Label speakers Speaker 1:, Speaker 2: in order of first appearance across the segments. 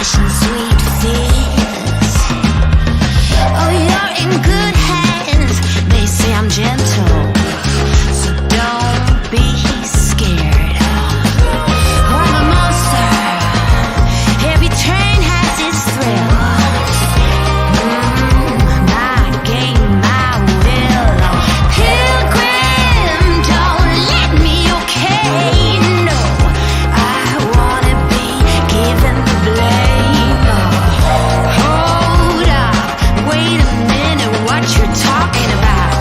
Speaker 1: wishing sweet fears. Oh, you're in good hands. They say I'm gentle, so don't be scared. I'm a monster. Every train has its thrills. My game, my will. Pilgrim, don't let me, okay? No, I wanna be given the blame. Hold up, wait a minute, what you're talking about?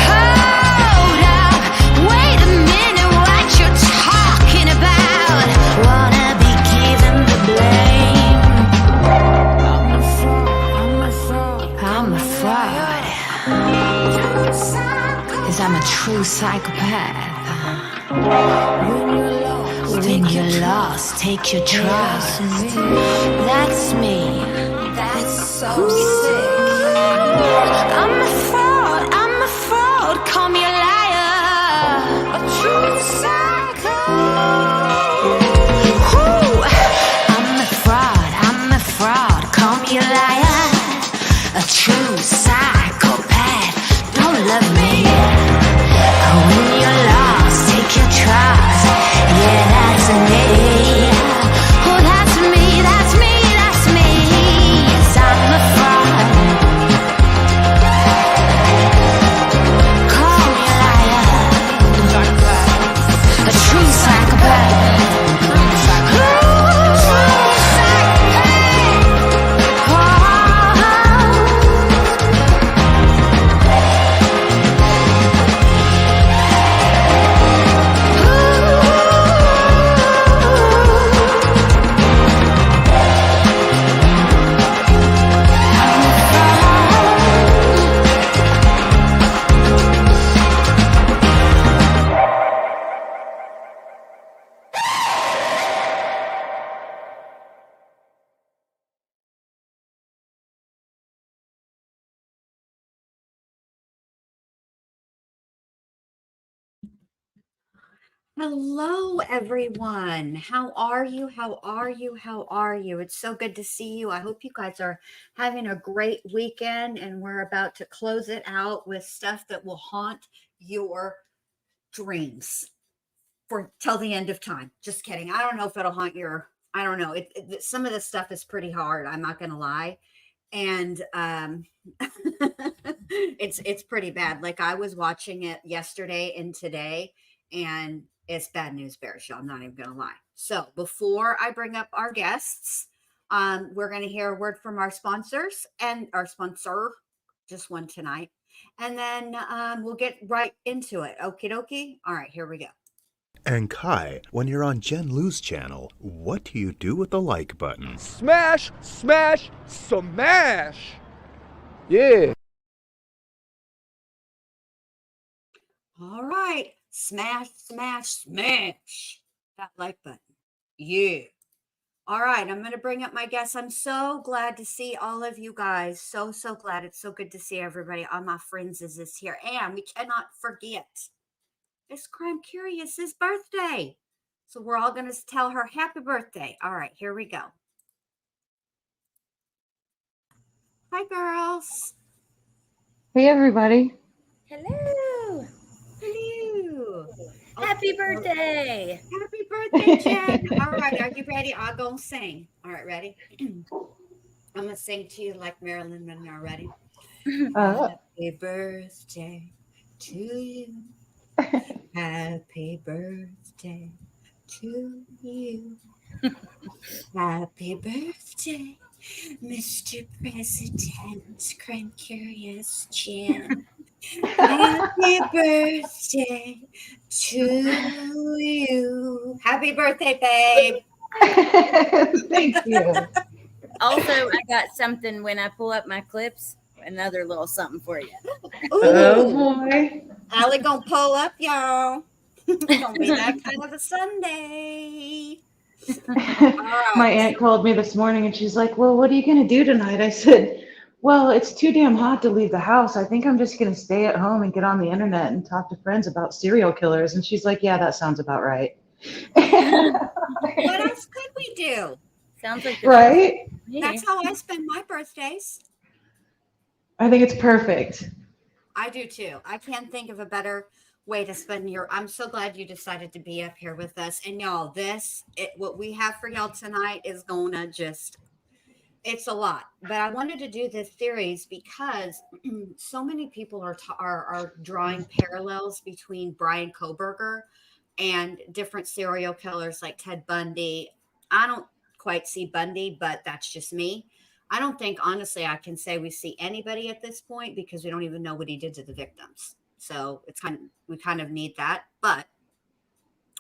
Speaker 1: Hold up, wait a minute, what you're talking about? Wanna be given the blame. I'm a fraud. 'Cause I'm a true psychopath. When you're lost, take your trust. That's me. That's so sick. I'm a fraud, call me a liar. A true psycho. Ooh, I'm a fraud, call me a liar. A true psychopath, don't love me. When you're lost, take your trust. Yeah, that's me. Oh, that's me, that's me, that's me. Yes, I'm a fraud. Call me a liar. A true psychopath.
Speaker 2: Hello, everyone. How are you? How are you? How are you? It's so good to see you. I hope you guys are having a great weekend, and we're about to close it out with stuff that will haunt your dreams for till the end of time. Just kidding. I don't know if it'll haunt your. I don't know. Some of this stuff is pretty hard. I'm not gonna lie, and it's pretty bad. Like I was watching it yesterday and today, and it's bad news bears, y'all. I'm not even gonna lie. So before I bring up our guests, we're gonna hear a word from our sponsors and our sponsor, just one tonight, and then we'll get right into it. Okie dokie. All right, here we go.
Speaker 3: And Kai, when you're on Jen Lou's channel, what do you do with the like button?
Speaker 4: Smash, smash, smash. Yeah.
Speaker 2: All right. Smash, smash, smash that like button. Yeah. All right. I'm going to bring up my guests. I'm so glad to see all of you guys. So glad. It's so good to see everybody. All my friends is here. And we cannot forget, it's Crime Curious's birthday. So we're all going to tell her happy birthday. All right. Here we go. Hi, girls.
Speaker 5: Hey, everybody.
Speaker 6: Hello.
Speaker 2: Hello.
Speaker 6: Happy birthday.
Speaker 2: Happy birthday, Jen. All right. Are you ready? I'll go sing. All right. Ready? I'm going to sing to you like Marilyn Monroe. Ready? Happy birthday to you. Happy birthday to you. Happy birthday, Mr. President, Crime Curious Jen. Happy birthday to you. Happy birthday, babe.
Speaker 5: Thank you.
Speaker 6: Also, I got something when I pull up my clips, another little something for you.
Speaker 5: Oh, boy.
Speaker 2: Allie gonna pull up, y'all. It's gonna be that kind of a Sunday. Right.
Speaker 5: My aunt called me this morning and she's like, well, what are you going to do tonight? I said, well, it's too damn hot to leave the house. I think I'm just going to stay at home and get on the internet and talk to friends about serial killers. And she's like, yeah, that sounds about right.
Speaker 2: What else could we do?
Speaker 6: Sounds like the
Speaker 5: Right?
Speaker 2: That's how I spend my birthdays.
Speaker 5: I think it's perfect.
Speaker 2: I do too. I can't think of a better way to spend your. I'm so glad you decided to be up here with us. And y'all, what we have for y'all tonight is gonna just. It's a lot, but I wanted to do this series because so many people are drawing parallels between Brian Koberger and different serial killers like Ted Bundy. I don't quite see Bundy, but that's just me. I don't think, honestly, I can say we see anybody at this point because we don't even know what he did to the victims. So we kind of need that. But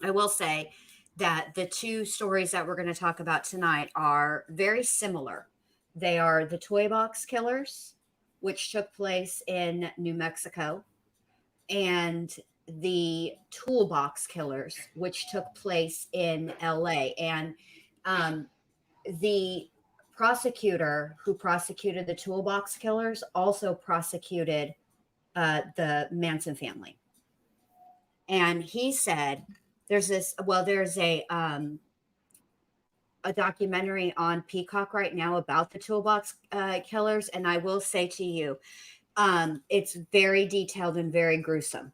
Speaker 2: I will say that the two stories that we're going to talk about tonight are very similar. They are the Toolbox Killers, which took place in New Mexico, and the Toolbox Killers, which took place in LA. And the prosecutor who prosecuted the Toolbox Killers also prosecuted the Manson family. And he said, there's a documentary on Peacock right now about the Toolbox Killers. And I will say to you, it's very detailed and very gruesome.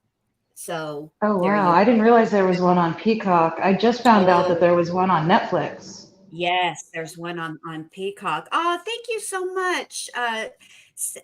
Speaker 2: So,
Speaker 5: Oh, wow. I didn't realize there was one on Peacock. I just found out that there was one on Netflix.
Speaker 2: Yes, there's one on Peacock. Oh, thank you so much.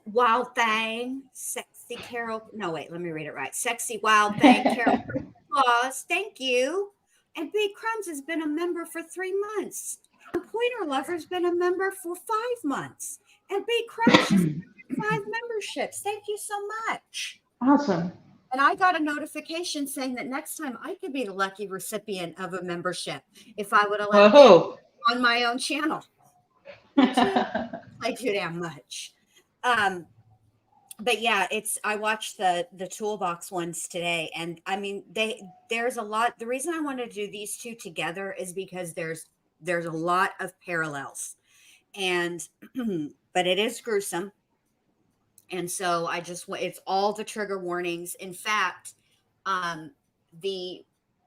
Speaker 2: Wild Thing, Sexy Carol. No, wait, let me read it right. Sexy Wild Thing, Carol Claus. Thank you. And Big Crumbs has been a member for 3 months. And Pointer Lover's been a member for 5 months. And Big Crumbs just 5 memberships. Thank you so much.
Speaker 5: Awesome.
Speaker 2: And I got a notification saying that next time I could be the lucky recipient of a membership if I would allow it on my own channel. I do damn much. But yeah, I watched the Toolbox ones today, and I mean there's a lot. The reason I wanted to do these two together is because there's a lot of parallels, and but it is gruesome. And so it's all the trigger warnings. In fact, the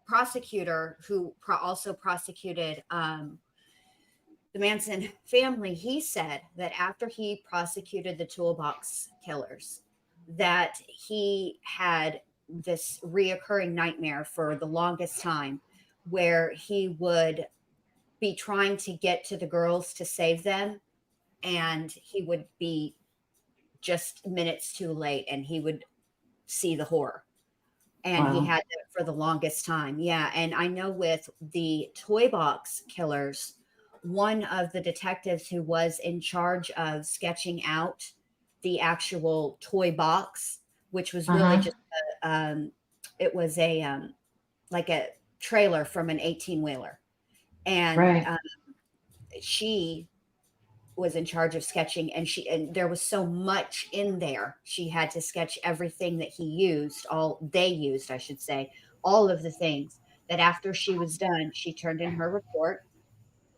Speaker 2: prosecutor who also prosecuted the Manson family, he said that after he prosecuted the Toolbox Killers, that he had this reoccurring nightmare for the longest time where he would be trying to get to the girls to save them, and he would be just minutes too late and he would see the horror. And he had that for the longest time. Yeah. And I know with the Toolbox Killers, one of the detectives who was in charge of sketching out the actual toy box, which was really just it was a like a trailer from an 18-wheeler. And she was in charge of sketching, and there was so much in there. She had to sketch everything that they used, I should say, all of the things that after she was done, she turned in her report.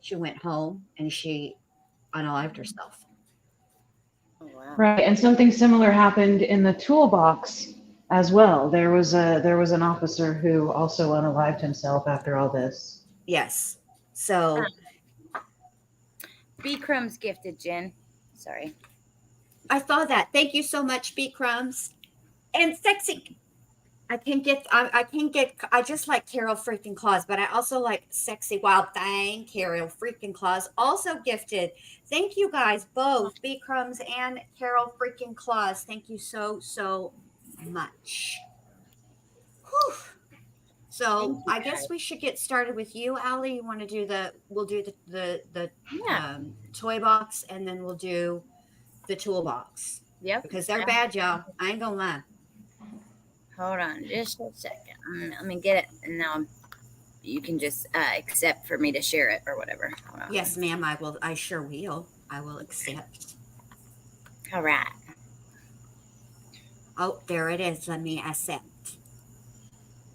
Speaker 2: She went home and she unalived herself.
Speaker 6: Oh, wow.
Speaker 5: Right. And something similar happened in the Toolbox as well. There was an officer who also unalived himself after all this.
Speaker 2: Yes. So
Speaker 6: B Crumbs gifted, Jen. Sorry.
Speaker 2: I saw that. Thank you so much, B Crumbs. And Sexy. I just like Carol freaking Claus, but I also like Sexy Wild Thing, Carol freaking Claus, also gifted. Thank you guys, both B Crumbs and Carol freaking Claus. Thank you so, so much. Whew. So I guess we should get started with you, Allie. You want to do we'll do the toy box, and then we'll do the toolbox.
Speaker 6: Yep.
Speaker 2: Because they're bad, y'all. I ain't gonna lie.
Speaker 6: Hold on just a second. Let me get it. And now you can just accept for me to share it or whatever. Hold on.
Speaker 2: Yes, ma'am. I will. I sure will. I will accept.
Speaker 6: All right.
Speaker 2: Oh, there it is. Let me accept.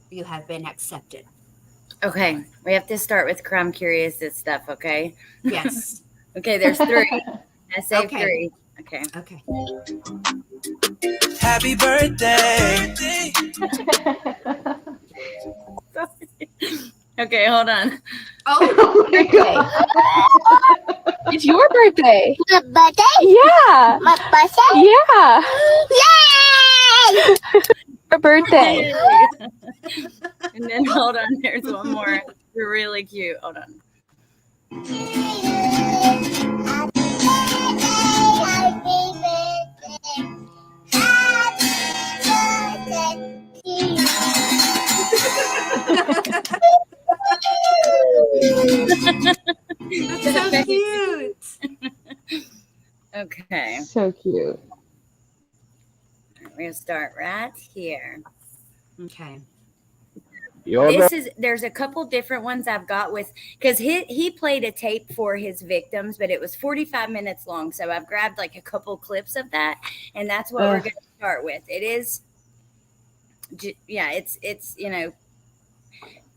Speaker 2: You have been accepted.
Speaker 6: Okay. We have to start with Crumb Curious this stuff, okay?
Speaker 2: Yes.
Speaker 6: Okay, there's 3. I saved 3. Okay.
Speaker 2: Okay.
Speaker 7: Happy birthday.
Speaker 6: Okay, hold on.
Speaker 2: Oh,
Speaker 5: my God.
Speaker 7: It's your birthday.
Speaker 1: My birthday?
Speaker 7: Yeah.
Speaker 1: My birthday?
Speaker 7: Yeah.
Speaker 1: Yay!
Speaker 7: Your birthday.
Speaker 6: Yay. And then hold on, there's one more. You're really cute. Hold on.
Speaker 2: That's so cute.
Speaker 6: Okay,
Speaker 7: So cute.
Speaker 6: we're gonna start right here.
Speaker 2: Okay.
Speaker 6: There's a couple different ones I've got with, because he played a tape for his victims, but it was 45 minutes long. So I've grabbed like a couple clips of that, and that's what we're going to start with. It is, yeah, it's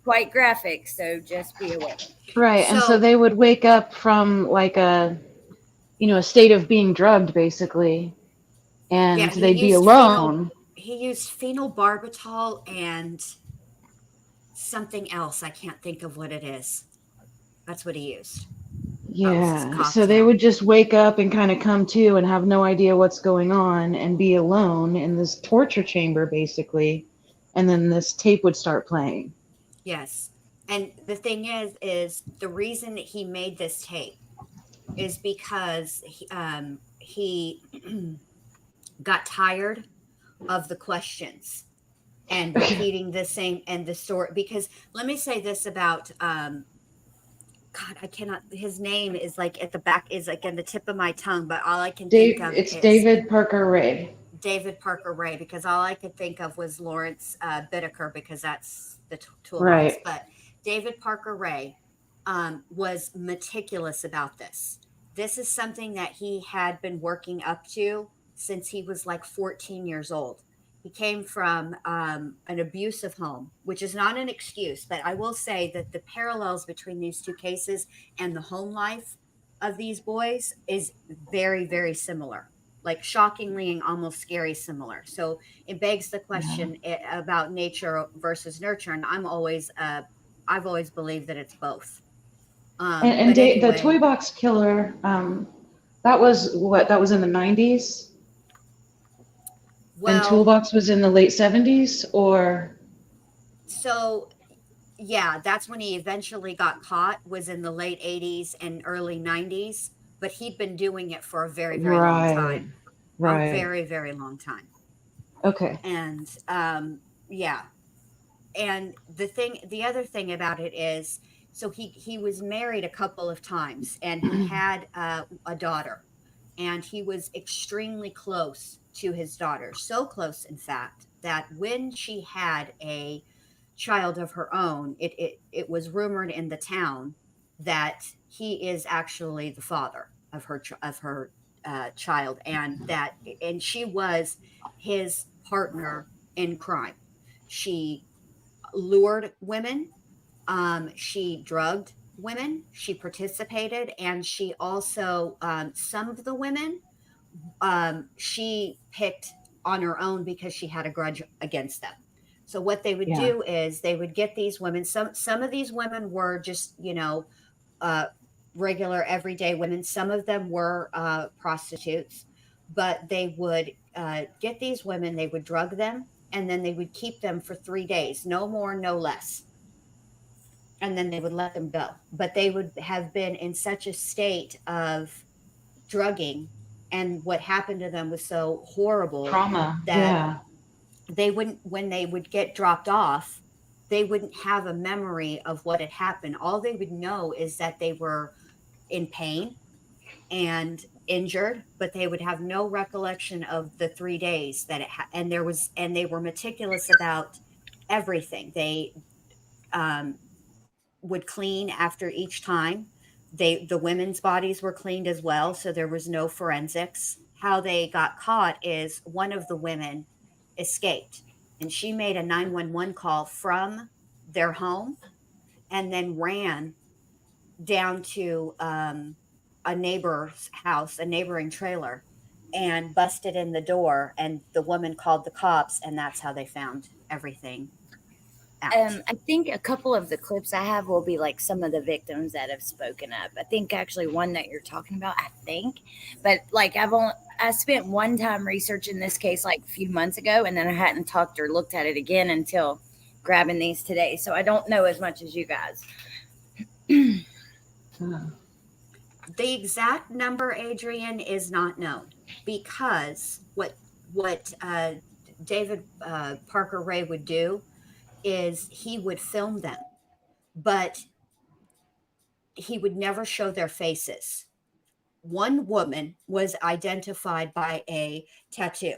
Speaker 6: quite graphic, so just be aware.
Speaker 5: Right. And so
Speaker 2: So-
Speaker 5: they would wake up from like a state of being drugged, basically. And
Speaker 2: Yeah, he
Speaker 5: they'd be
Speaker 2: used
Speaker 5: alone.
Speaker 2: He used phenobarbital and something else. I can't think of what it is. That's what he used.
Speaker 5: Yeah. So
Speaker 2: cocktail.
Speaker 5: they would just wake up and kind of come to and have no idea what's going on and be alone in this torture chamber, basically. And then this tape would start playing.
Speaker 2: Yes. And the thing is the reason that he made this tape is because he got tired of the questions and repeating the same and the story. Because let me say this about God, I cannot. His name is like at the back, is like in the tip of my tongue, but all I can think of
Speaker 5: It's
Speaker 2: is
Speaker 5: David Parker Ray.
Speaker 2: David Parker Ray, because all I could think of was Lawrence Bittaker, because that's the toolbox.
Speaker 5: Right.
Speaker 2: But David Parker Ray was meticulous about this. This is something that he had been working up to since he was like 14 years old. He came from an abusive home, which is not an excuse, but I will say that the parallels between these two cases and the home life of these boys is very, very similar, like shockingly and almost scary similar. So it begs the question about nature versus nurture. And I've always believed that it's both.
Speaker 5: And
Speaker 2: But anyway,
Speaker 5: the Toolbox Killer, that was in the 90s? And
Speaker 2: well,
Speaker 5: Toolbox was in the late 70s, or?
Speaker 2: so yeah, that's when he eventually got caught, was in the late 80s and early 90s, but he'd been doing it for a very, very long time.
Speaker 5: Right.
Speaker 2: A very, very long time.
Speaker 5: Okay.
Speaker 2: And yeah. And the other thing about it is, so he was married a couple of times, and he had a daughter, and he was extremely close to his daughter. So close, in fact, that when she had a child of her own, it was rumored in the town that he is actually the father of her child, and she was his partner in crime. She lured women, she drugged women, she participated, and she also some of the women she picked on her own because she had a grudge against them. So what they would do is they would get these women. Some of these women were just regular everyday women. Some of them were prostitutes, but they would get these women. They would drug them, and then they would keep them for 3 days, no more, no less. And then they would let them go. But they would have been in such a state of drugging, and what happened to them was so horrible
Speaker 5: Trauma.
Speaker 2: that they wouldn't, when they would get dropped off, they wouldn't have a memory of what had happened. All they would know is that they were in pain and injured, but they would have no recollection of the 3 days that and they were meticulous about everything. They would clean after each time. The women's bodies were cleaned as well, so there was no forensics. How they got caught is one of the women escaped, and she made a 911 call from their home and then ran down to a neighbor's house, a neighboring trailer, and busted in the door, and the woman called the cops, and that's how they found everything out.
Speaker 6: I think a couple of the clips I have will be like some of the victims that have spoken up. I think actually one that you're talking about, I think, but like I spent one time researching this case like a few months ago, and then I hadn't talked or looked at it again until grabbing these today. So I don't know as much as you guys.
Speaker 2: The exact number, Adrian, is not known, because what David Parker Ray would do is he would film them, but he would never show their faces. One woman was identified by a tattoo,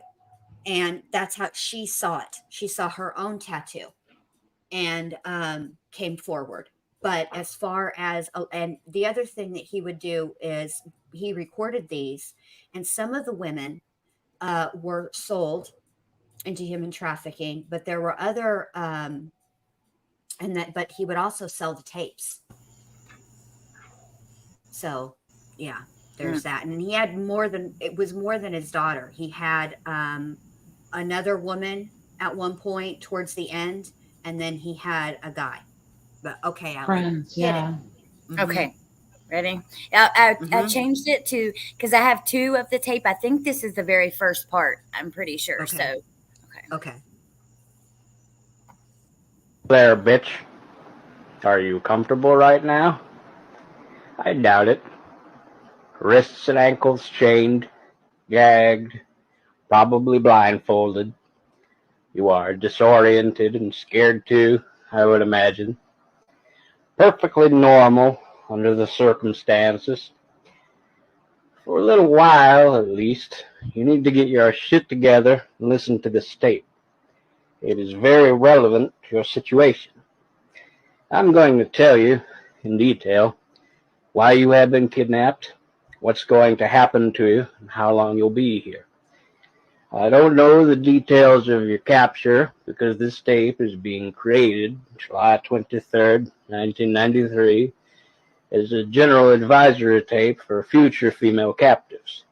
Speaker 2: and that's how she saw it. She saw her own tattoo and came forward. But as far as, and the other thing that he would do is he recorded these, and some of the women were sold into human trafficking, but there were other, but he would also sell the tapes. So, yeah, there's that. And he had it was more than his daughter. He had another woman at one point towards the end, and then he had a guy. But okay, Allie,
Speaker 5: Friends, yeah.
Speaker 6: Okay, ready? I changed it to, because I have two of the tape. I think this is the very first part. I'm pretty sure.
Speaker 2: Okay.
Speaker 6: So,
Speaker 2: Okay.
Speaker 8: There, bitch. Are you comfortable right now? I doubt it. Wrists and ankles chained, gagged, probably blindfolded. You are disoriented and scared too, I would imagine. Perfectly normal under the circumstances. For a little while, at least, you need to get your shit together and listen to this tape. It is very relevant to your situation. I'm going to tell you, in detail, why you have been kidnapped, what's going to happen to you, and how long you'll be here. I don't know the details of your capture because this tape is being created July 23rd, 1993, as a general advisory tape for future female captives.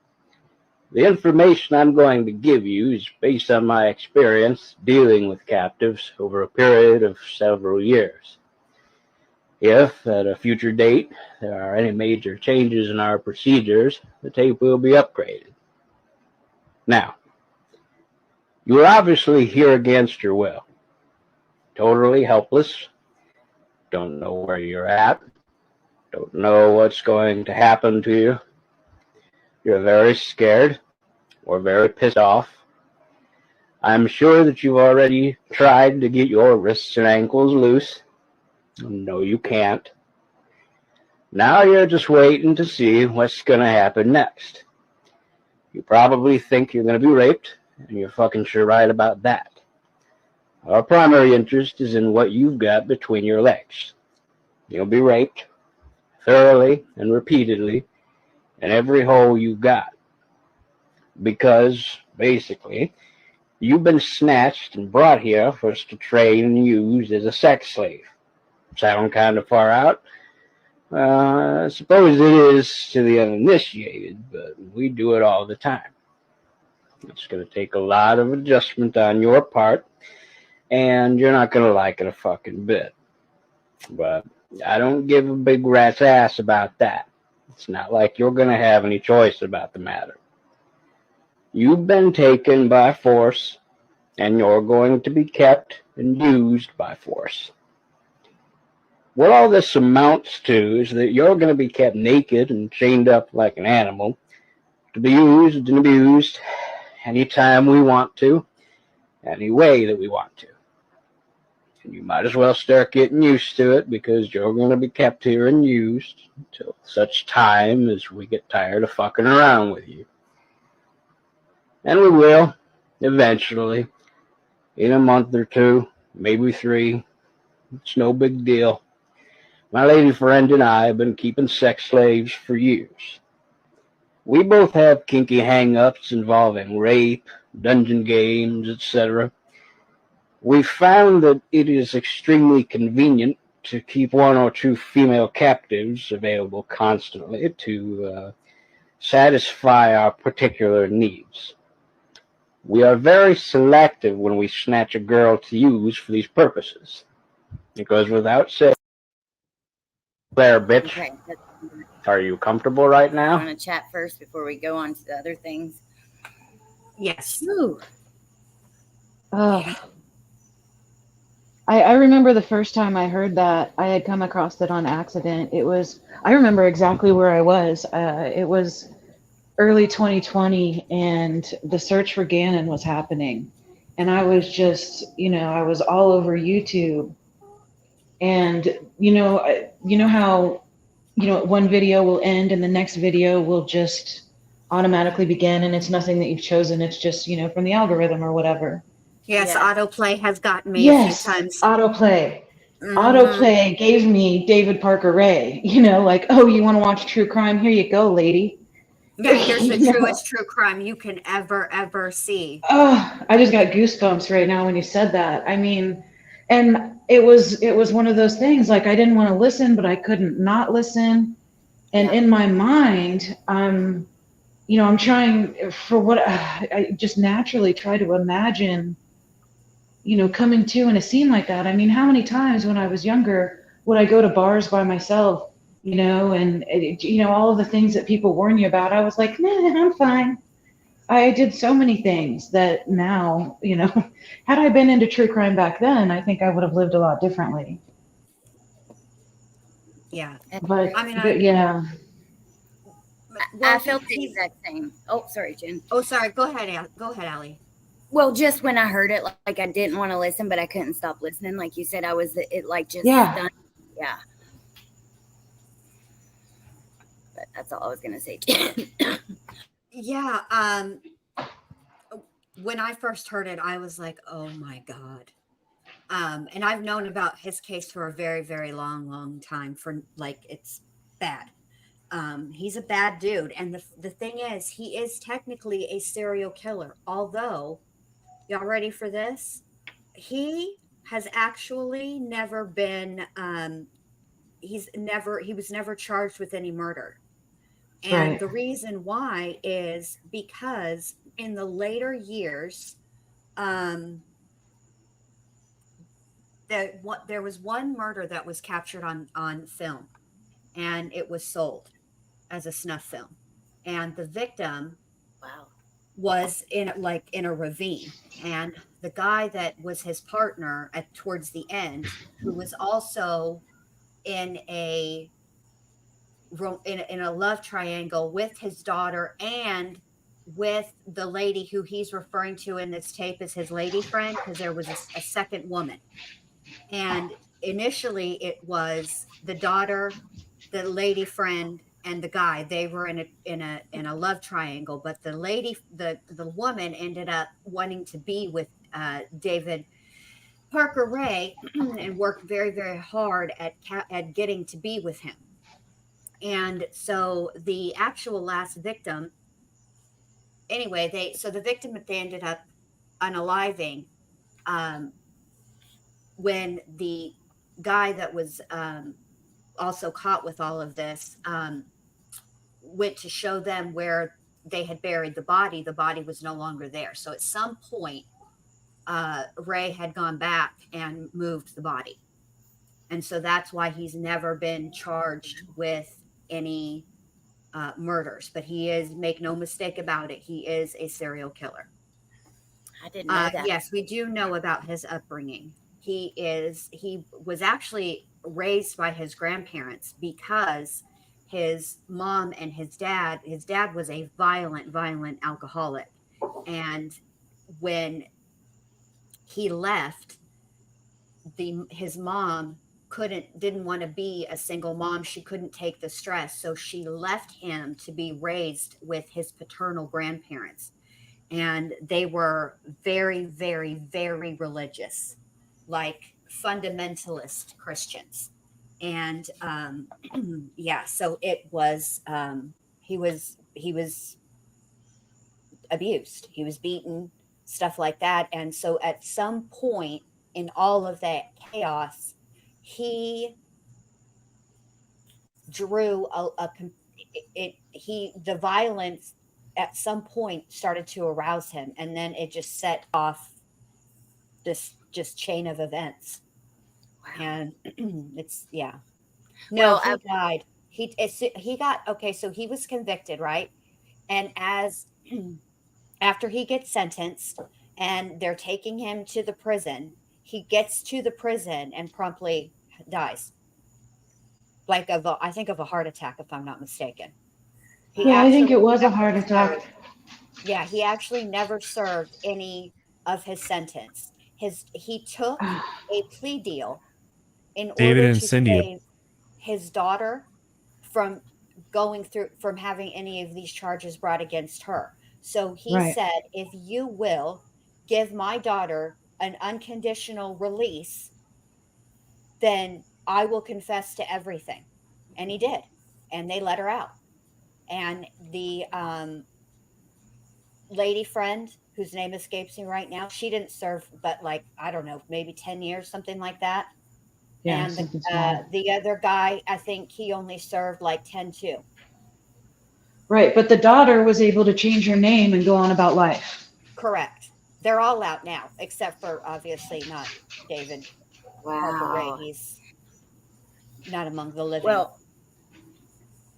Speaker 8: The information I'm going to give you is based on my experience dealing with captives over a period of several years. If, at a future date, there are any major changes in our procedures, the tape will be upgraded. Now, you are obviously here against your will. Totally helpless. Don't know where you're at. Don't know what's going to happen to you. You're very scared or very pissed off. I'm sure that you've already tried to get your wrists and ankles loose. No, you can't. Now you're just waiting to see what's going to happen next. You probably think you're going to be raped, and you're fucking sure right about that. Our primary interest is in what you've got between your legs. You'll be raped, thoroughly and repeatedly, in every hole you've got. Because, basically, you've been snatched and brought here for us to train and use as a sex slave. Sound kind of far out? I suppose it is to the uninitiated, but we do it all the time. It's going to take a lot of adjustment on your part, and you're not going to like it a fucking bit. But I don't give a big rat's ass about that. It's not like you're going to have any choice about the matter. You've been taken by force, and you're going to be kept and used by force. What all this amounts to is that you're going to be kept naked and chained up like an animal, to be used and abused anytime we want to, any way that we want to. And you might as well start getting used to it, because you're going to be kept here and used until such time as we get tired of fucking around with you. And we will, eventually, in a month or two, maybe 3. It's no big deal. My lady friend and I have been keeping sex slaves for years. We both have kinky hang-ups involving rape, dungeon games, etc. We found that it is extremely convenient to keep 1 or 2 female captives available constantly to satisfy our particular needs. We are very selective when we snatch a girl to use for these purposes. It goes without saying. There, bitch.
Speaker 6: Okay.
Speaker 8: Are you comfortable right
Speaker 6: I
Speaker 8: now?
Speaker 6: want to chat first before we go on to the other things.
Speaker 2: Yes.
Speaker 6: Whew.
Speaker 5: I remember the first time I heard that. I had come across it on accident. I remember exactly where I was. It was early 2020, and the search for Gannon was happening. And I was just, I was all over YouTube. And, you know how, one video will end and the next video will just automatically begin, and it's nothing that you've chosen. It's just, from the algorithm or whatever.
Speaker 2: Yes,
Speaker 6: Yeah.
Speaker 2: autoplay has gotten me a few
Speaker 5: Yes,
Speaker 2: times.
Speaker 5: autoplay.
Speaker 2: Mhm.
Speaker 5: Autoplay gave me David Parker Ray, like, oh, you want to watch true crime? Here you go, lady.
Speaker 2: Yeah, here's the
Speaker 5: You know?
Speaker 2: truest true crime you can ever see.
Speaker 5: Oh, I just got goosebumps right now when you said that. I mean, and it was one of those things, like, I didn't want to listen, but I couldn't not listen. And
Speaker 6: Yeah.
Speaker 5: in my mind, I'm trying for what I just naturally try to imagine, coming to in a scene like that. I mean, how many times when I was younger would I go to bars by myself, and all of the things that people warn you about, I was like, nah, I'm fine. I did so many things that now, had I been into true crime back then, I think I would have lived a lot differently.
Speaker 2: Yeah.
Speaker 5: But,
Speaker 2: I mean,
Speaker 5: but yeah.
Speaker 6: I felt the exact same. Oh, sorry, Jen.
Speaker 2: Oh, sorry. Go ahead. Go ahead, Allie.
Speaker 6: Well, just when I heard it, like I didn't want to listen, but I couldn't stop listening. Like you said, it like just stunned. Yeah. But that's all I was gonna say, Jen.
Speaker 2: Yeah. When I first heard it, I was like, oh my God. And I've known about his case for a very, very long time, for like, it's bad. He's a bad dude. And the thing is, he is technically a serial killer. Although, y'all ready for this? He has actually never been, he was never charged with any murder. And
Speaker 5: Right.
Speaker 2: the reason why is because in the later years, there was one murder that was captured on film, and it was sold as a snuff film, and the victim
Speaker 6: Wow.
Speaker 2: was in a ravine, and the guy that was his partner towards the end, who was also in a in a love triangle with his daughter and with the lady who he's referring to in this tape as his lady friend, because there was a second woman. And initially it was the daughter, the lady friend, and the guy. They were in a love triangle, but the woman ended up wanting to be with David Parker Ray and worked very, very hard at getting to be with him. And so the actual last victim, anyway, the victim that they ended up unaliving, when the guy that was also caught with all of this went to show them where they had buried the body was no longer there. So at some point, Ray had gone back and moved the body. And so that's why he's never been charged with any murders. But he is, make no mistake about it, he is a serial killer.
Speaker 6: I didn't know that.
Speaker 2: Yes, we do know about his upbringing. He was actually raised by his grandparents, because his mom and his dad was a violent alcoholic. And when he left, his mom didn't want to be a single mom. She couldn't take the stress. So she left him to be raised with his paternal grandparents. And they were very, very, very religious, like fundamentalist Christians. And yeah, so it was, he was abused, he was beaten, stuff like that. And so at some point in all of that chaos, he drew the violence at some point started to arouse him, and then it just set off this just chain of events. And it's No,
Speaker 6: Well,
Speaker 2: he died. He got okay. So he was convicted, right? And as after he gets sentenced, and they're taking him to the prison, he gets to the prison and promptly dies. Like I think of a heart attack, if I'm not mistaken.
Speaker 5: Yeah, I think it was a
Speaker 2: never
Speaker 5: heart attack.
Speaker 2: served- Yeah, he actually never served any of his sentence. He took a plea deal in
Speaker 9: David
Speaker 2: order
Speaker 9: and
Speaker 2: to
Speaker 9: Cindy.
Speaker 2: save his daughter from from having any of these charges brought against her. So he
Speaker 5: Right.
Speaker 2: said, if you will give my daughter an unconditional release, then I will confess to everything. And he did. And they let her out. And the lady friend, whose name escapes me right now, she didn't serve but like, I don't know, maybe 10 years, something like that.
Speaker 5: Yeah,
Speaker 2: And
Speaker 5: something small.
Speaker 2: the other guy, I think he only served like 10 too.
Speaker 5: Right, but the daughter was able to change her name and go on about life.
Speaker 2: Correct. They're all out now, except for obviously not David Parker Ray. He's not among the living.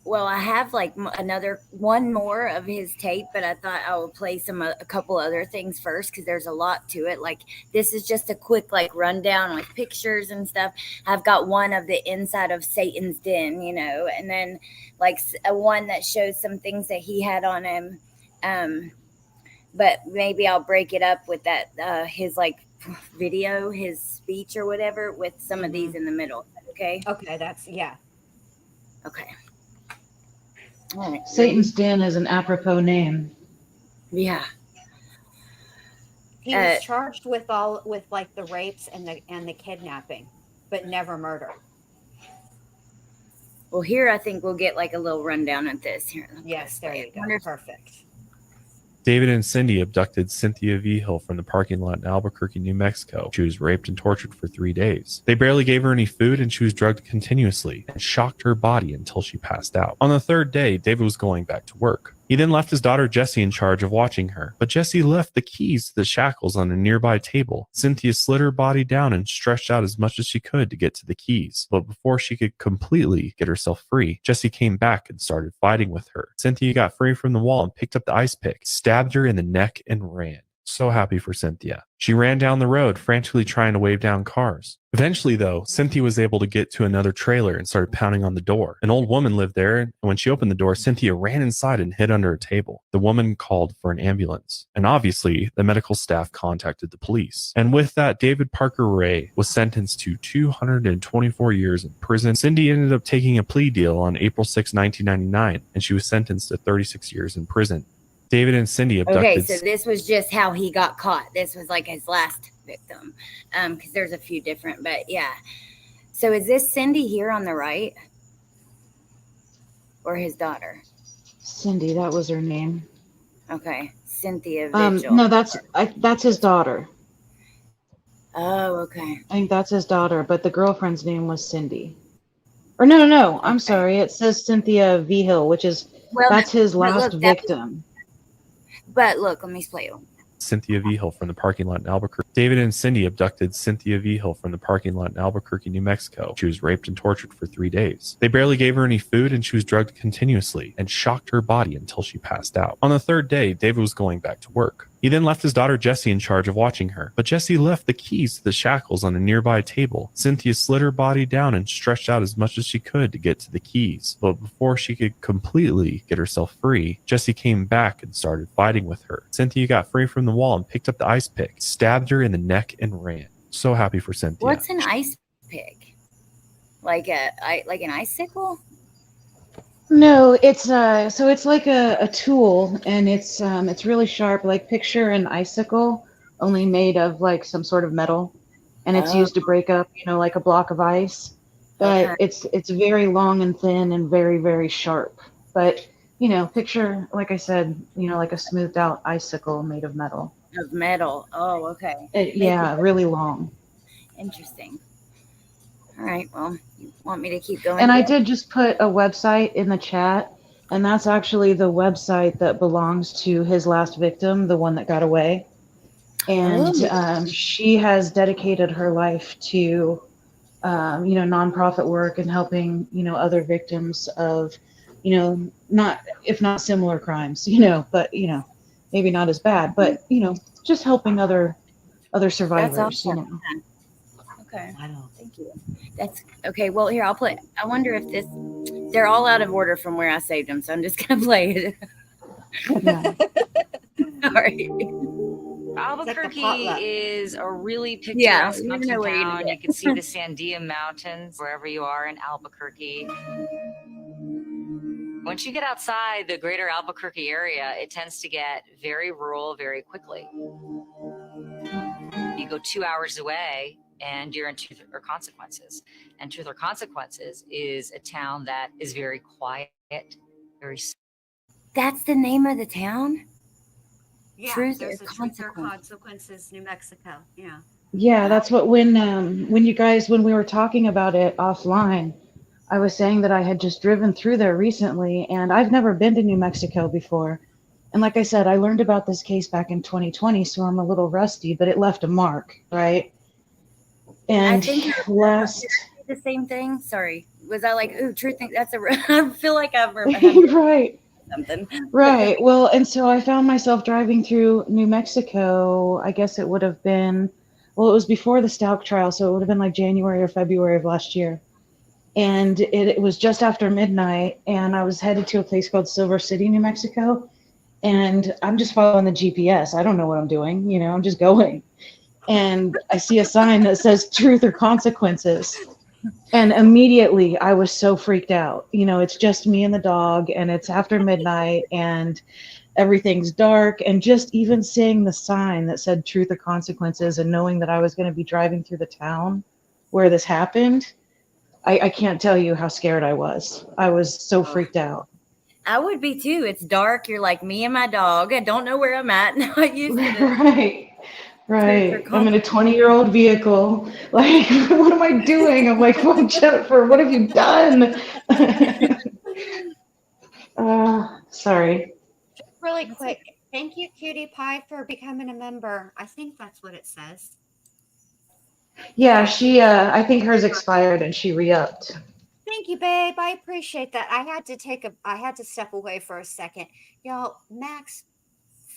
Speaker 6: Well, I have like another one more of his tape, but I thought I would play a couple other things first because there's a lot to it. Like this is just a quick like rundown with pictures and stuff. I've got one of the inside of Satan's den, you know, and then like a one that shows some things that he had on him. But maybe I'll break it up with that his like video, his speech or whatever, with some of these in the middle. Okay.
Speaker 2: Okay,
Speaker 6: Okay. All right.
Speaker 5: Satan's Den is an apropos name.
Speaker 6: Yeah.
Speaker 2: He was charged with like the rapes and the kidnapping, but never murder.
Speaker 6: Well, here I think we'll get like a little rundown of this. Here.
Speaker 2: Yes, there you go. Perfect.
Speaker 9: David and Cindy abducted Cynthia Vigil from the parking lot in Albuquerque, New Mexico. She was raped and tortured for 3 days. They barely gave her any food and she was drugged continuously and shocked her body until she passed out. On the third day, David was going back to work. He then left his daughter Jessie in charge of watching her, but Jessie left the keys to the shackles on a nearby table. Cynthia slid her body down and stretched out as much as she could to get to the keys, but before she could completely get herself free, Jessie came back and started fighting with her. Cynthia got free from the wall and picked up the ice pick, stabbed her in the neck, and ran. So happy for Cynthia. She ran down the road, frantically trying to wave down cars. Eventually, though, Cynthia was able to get to another trailer and started pounding on the door. An old woman lived there, and when she opened the door, Cynthia ran inside and hid under a table. The woman called for an ambulance, and obviously, the medical staff contacted the police. And with that, David Parker Ray was sentenced to 224 years in prison. Cindy ended up taking a plea deal on April 6, 1999, and she was sentenced to 36 years in prison. David and Cindy abducted.
Speaker 6: Okay, so this was just how he got caught. This was like his last victim, because there's a few different, but yeah. So is this Cindy here on the right, or his daughter?
Speaker 5: Cindy, that was her name.
Speaker 6: Okay, Cynthia Vigil.
Speaker 5: No, that's his daughter.
Speaker 6: Oh, okay.
Speaker 5: I think that's his daughter, but the girlfriend's name was Cindy. Or no. I'm sorry. It says Cynthia Vigil, which is that's his last victim.
Speaker 6: But look, let me play it.
Speaker 9: Cynthia Vigil from the parking lot in Albuquerque. David and Cindy abducted Cynthia Vigil from the parking lot in Albuquerque, New Mexico. She was raped and tortured for 3 days. They barely gave her any food and she was drugged continuously and shocked her body until she passed out. On the third day, David was going back to work. He then left his daughter Jessie in charge of watching her, but Jessie left the keys to the shackles on a nearby table. Cynthia slid her body down and stretched out as much as she could to get to the keys, but before she could completely get herself free, Jessie came back and started fighting with her. Cynthia got free from the wall and picked up the ice pick, stabbed her in the neck, and ran. So happy for Cynthia.
Speaker 6: What's an ice pick? Like an icicle?
Speaker 5: No, it's so it's like a tool, and it's really sharp. Like picture an icicle, only made of like some sort of metal, and it's used to break up, like a block of ice. But it's very long and thin and very, very sharp. But picture, like I said, like a smoothed out icicle made of metal.
Speaker 6: Of metal. Oh, okay.
Speaker 5: Really long.
Speaker 6: Interesting. All right. Well, you want me to keep going?
Speaker 5: And I did just put a website in the chat, and that's actually the website that belongs to his last victim, the one that got away. And she has dedicated her life to nonprofit work and helping, other victims of, not, if not similar crimes, but, maybe not as bad, but, just helping other
Speaker 6: That's
Speaker 5: survivors,
Speaker 6: awesome. Okay. Thank you. That's okay. Well, here, I wonder if they're all out of order from where I saved them. So I'm just going to play it.
Speaker 5: Yeah.
Speaker 6: Sorry.
Speaker 10: Albuquerque
Speaker 2: potluck.
Speaker 10: is a really picturesque
Speaker 6: Yeah, you
Speaker 10: mountain
Speaker 6: know where you're
Speaker 10: town.
Speaker 6: gonna
Speaker 10: You can see the Sandia Mountains wherever you are in Albuquerque. Once you get outside the greater Albuquerque area, it tends to get very rural very quickly. You go 2 hours away and you're in Truth or Consequences. And Truth or Consequences is a town that is very quiet, very.
Speaker 6: That's the name of the town?
Speaker 2: Yeah,
Speaker 6: Truth
Speaker 2: there's
Speaker 6: or
Speaker 2: a Truth or
Speaker 6: Consequences.
Speaker 2: Consequences, New Mexico. Yeah.
Speaker 5: Yeah, that's what when we were talking about it offline, I was saying that I had just driven through there recently, and I've never been to New Mexico before. And like I said, I learned about this case back in 2020, so I'm a little rusty, but it left a mark, right? And
Speaker 6: I think
Speaker 5: last
Speaker 6: the same thing. Sorry. Was I like, ooh, Truth? That's I feel like I've remembered
Speaker 5: right.
Speaker 6: something.
Speaker 5: Right. Well, and so I found myself driving through New Mexico. I guess it would have been, well, it was before the Stalk trial, so it would have been like January or February of last year. And it was just after midnight, and I was headed to a place called Silver City, New Mexico. And I'm just following the GPS. I don't know what I'm doing. I'm just going. And I see a sign that says Truth or Consequences. And immediately I was so freaked out. It's just me and the dog, and it's after midnight, and everything's dark. And just even seeing the sign that said Truth or Consequences and knowing that I was going to be driving through the town where this happened, I can't tell you how scared I was. I was so freaked out.
Speaker 6: I would be too. It's dark. You're like me and my dog. I don't know where I'm at. Not used to it.
Speaker 5: Right. I'm in a 20-year-old vehicle. Like, what am I doing? I'm like, well, Jennifer, what have you done? Sorry.
Speaker 2: Really quick. Thank you, Cutie Pie, for becoming a member. I think that's what it says.
Speaker 5: Yeah, I think hers expired and she re-upped.
Speaker 2: Thank you, babe. I appreciate that. I had to step away for a second. Y'all, Max,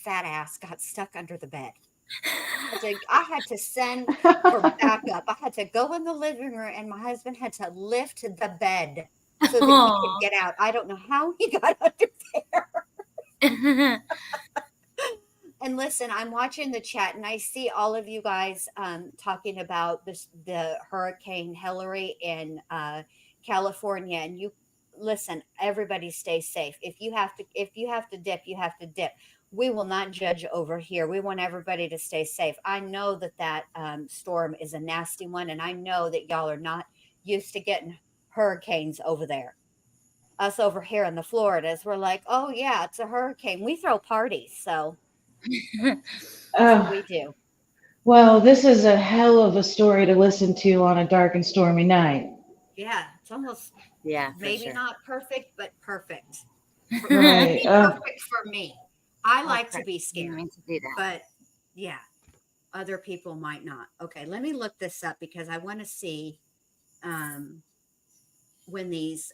Speaker 2: fat ass, got stuck under the bed. I had to send for backup. I had to go in the living room, and my husband had to lift the bed so that he could get out. I don't know how he got under there. And listen, I'm watching the chat, and I see all of you guys talking about the Hurricane Hillary in California. And you listen, everybody stay safe. If you have to dip, you have to dip. We will not judge over here. We want everybody to stay safe. I know that storm is a nasty one, and I know that y'all are not used to getting hurricanes over there. Us over here in the Floridas, we're like, oh yeah, it's a hurricane. We throw parties, so that's what we do.
Speaker 5: Well, this is a hell of a story to listen to on a dark and stormy night.
Speaker 2: Yeah, it's almost maybe not perfect, but perfect.
Speaker 5: Right.
Speaker 2: Perfect for me. I like to be scared, but yeah, other people might not. Okay, let me look this up because I want to see when these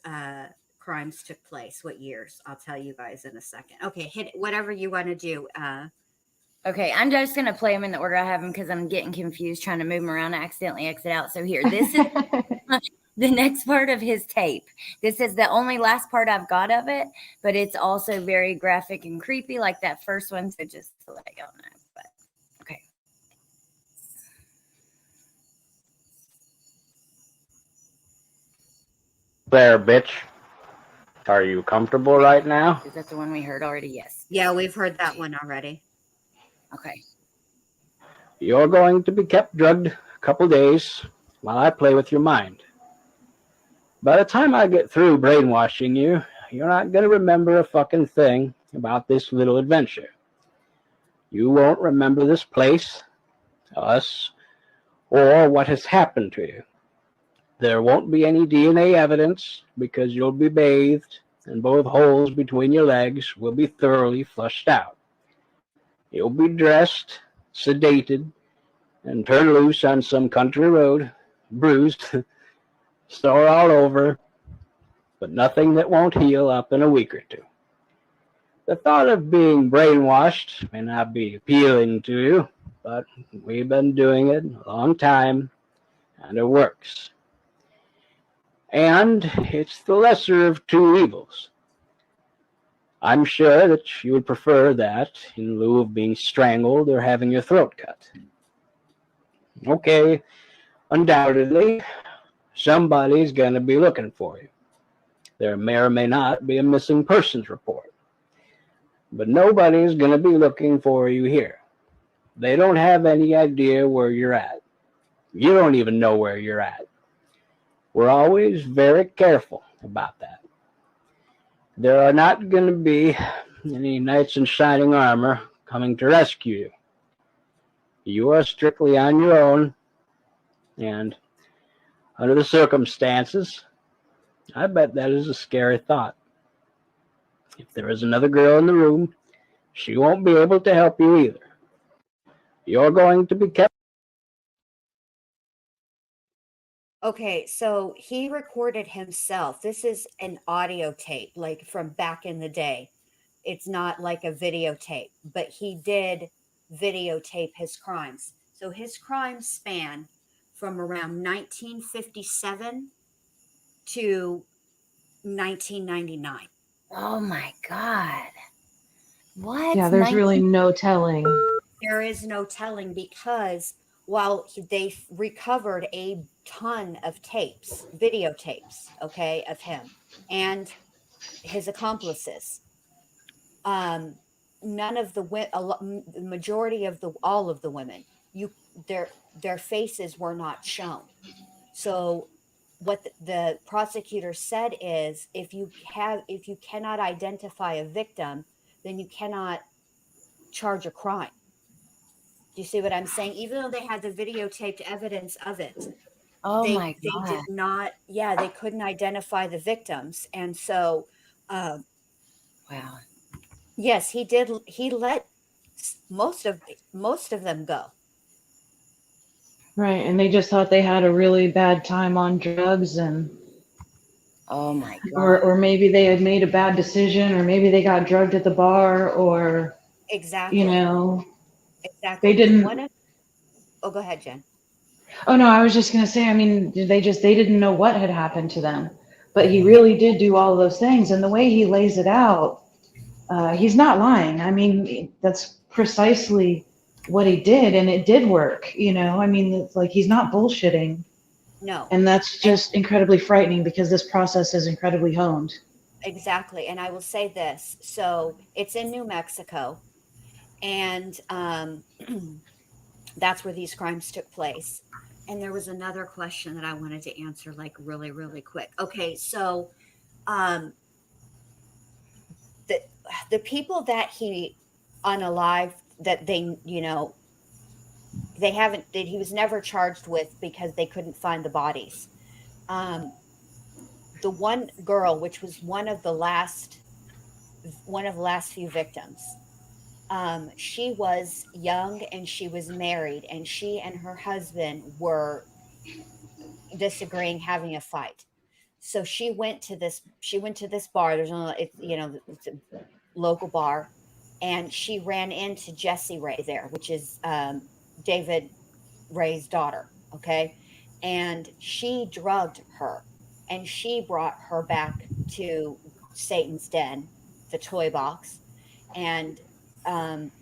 Speaker 2: crimes took place, what years. I'll tell you guys in a second. Okay, hit whatever you want to do.
Speaker 6: Okay, I'm just going to play them in the order I have them because I'm getting confused trying to move them around. I accidentally exit out. So here, this is the next part of his tape. This is the only last part I've got of it, but it's also very graphic and creepy like that first one. So just to let y'all know. But okay.
Speaker 8: There, bitch. Are you comfortable right now?
Speaker 6: Is that the one we heard already? Yes.
Speaker 2: Yeah, we've heard that one already.
Speaker 6: Okay.
Speaker 8: You're going to be kept drugged a couple days while I play with your mind. By the time I get through brainwashing you, you're not going to remember a fucking thing about this little adventure. You won't remember this place, us, or what has happened to you. There won't be any DNA evidence because you'll be bathed and both holes between your legs will be thoroughly flushed out. You'll be dressed, sedated, and turned loose on some country road, bruised Sore all over, but nothing that won't heal up in a week or two. The thought of being brainwashed may not be appealing to you, but we've been doing it a long time, and it works. And it's the lesser of two evils. I'm sure that you would prefer that in lieu of being strangled or having your throat cut. Okay, undoubtedly, somebody's going to be looking for you. There may or may not be a missing persons report. But nobody's going to be looking for you here. They don't have any idea where you're at. You don't even know where you're at. We're always very careful about that. There are not going to be any knights in shining armor coming to rescue you. You are strictly on your own, and under the circumstances, I bet that is a scary thought. If there is another girl in the room, she won't be able to help you either. You're going to be kept.
Speaker 2: Okay, so he recorded himself. This is an audio tape, like from back in the day. It's not like a videotape, but he did videotape his crimes. So his crimes span from around 1957 to 1999.
Speaker 6: Oh my God. What?
Speaker 5: Yeah, there's really no telling.
Speaker 2: There is no telling because while they recovered a ton of tapes, videotapes, okay, of him and his accomplices, none of the majority of all of the women, their faces were not shown. So what the prosecutor said is, if you cannot identify a victim, then you cannot charge a crime. Do you see what I'm saying? Even though they had the videotaped evidence of it,
Speaker 6: my
Speaker 2: they
Speaker 6: God.
Speaker 2: did not. Yeah, they couldn't identify the victims, and so,
Speaker 6: Wow.
Speaker 2: yes, he did. He let most of them go.
Speaker 5: Right, and they just thought they had a really bad time on drugs, and
Speaker 6: Oh my God.
Speaker 5: or maybe they had made a bad decision, or maybe they got drugged at the bar, or
Speaker 2: Exactly.
Speaker 5: you know,
Speaker 2: Exactly.
Speaker 5: they didn't.
Speaker 2: Oh, go ahead, Jen.
Speaker 5: Oh no, I was just gonna say. I mean, they didn't know what had happened to them, but he really did do all of those things, and the way he lays it out, he's not lying. I mean, that's precisely what he did, and it did work. I mean, it's like he's not bullshitting.
Speaker 2: No.
Speaker 5: And that's just incredibly frightening because this process is incredibly honed.
Speaker 2: Exactly. And I will say this. So it's in New Mexico, and that's where these crimes took place. And there was another question that I wanted to answer, like really, really quick. Okay, so the people that he unalived, that he was never charged with because they couldn't find the bodies. The one girl, which was one of the last few victims, she was young and she was married, and she and her husband were disagreeing, having a fight. So she went to this bar. There's it's a local bar, and she ran into JesseRay there, which is David Ray's daughter. Okay. And she drugged her, and she brought her back to Satan's den, the toy box. And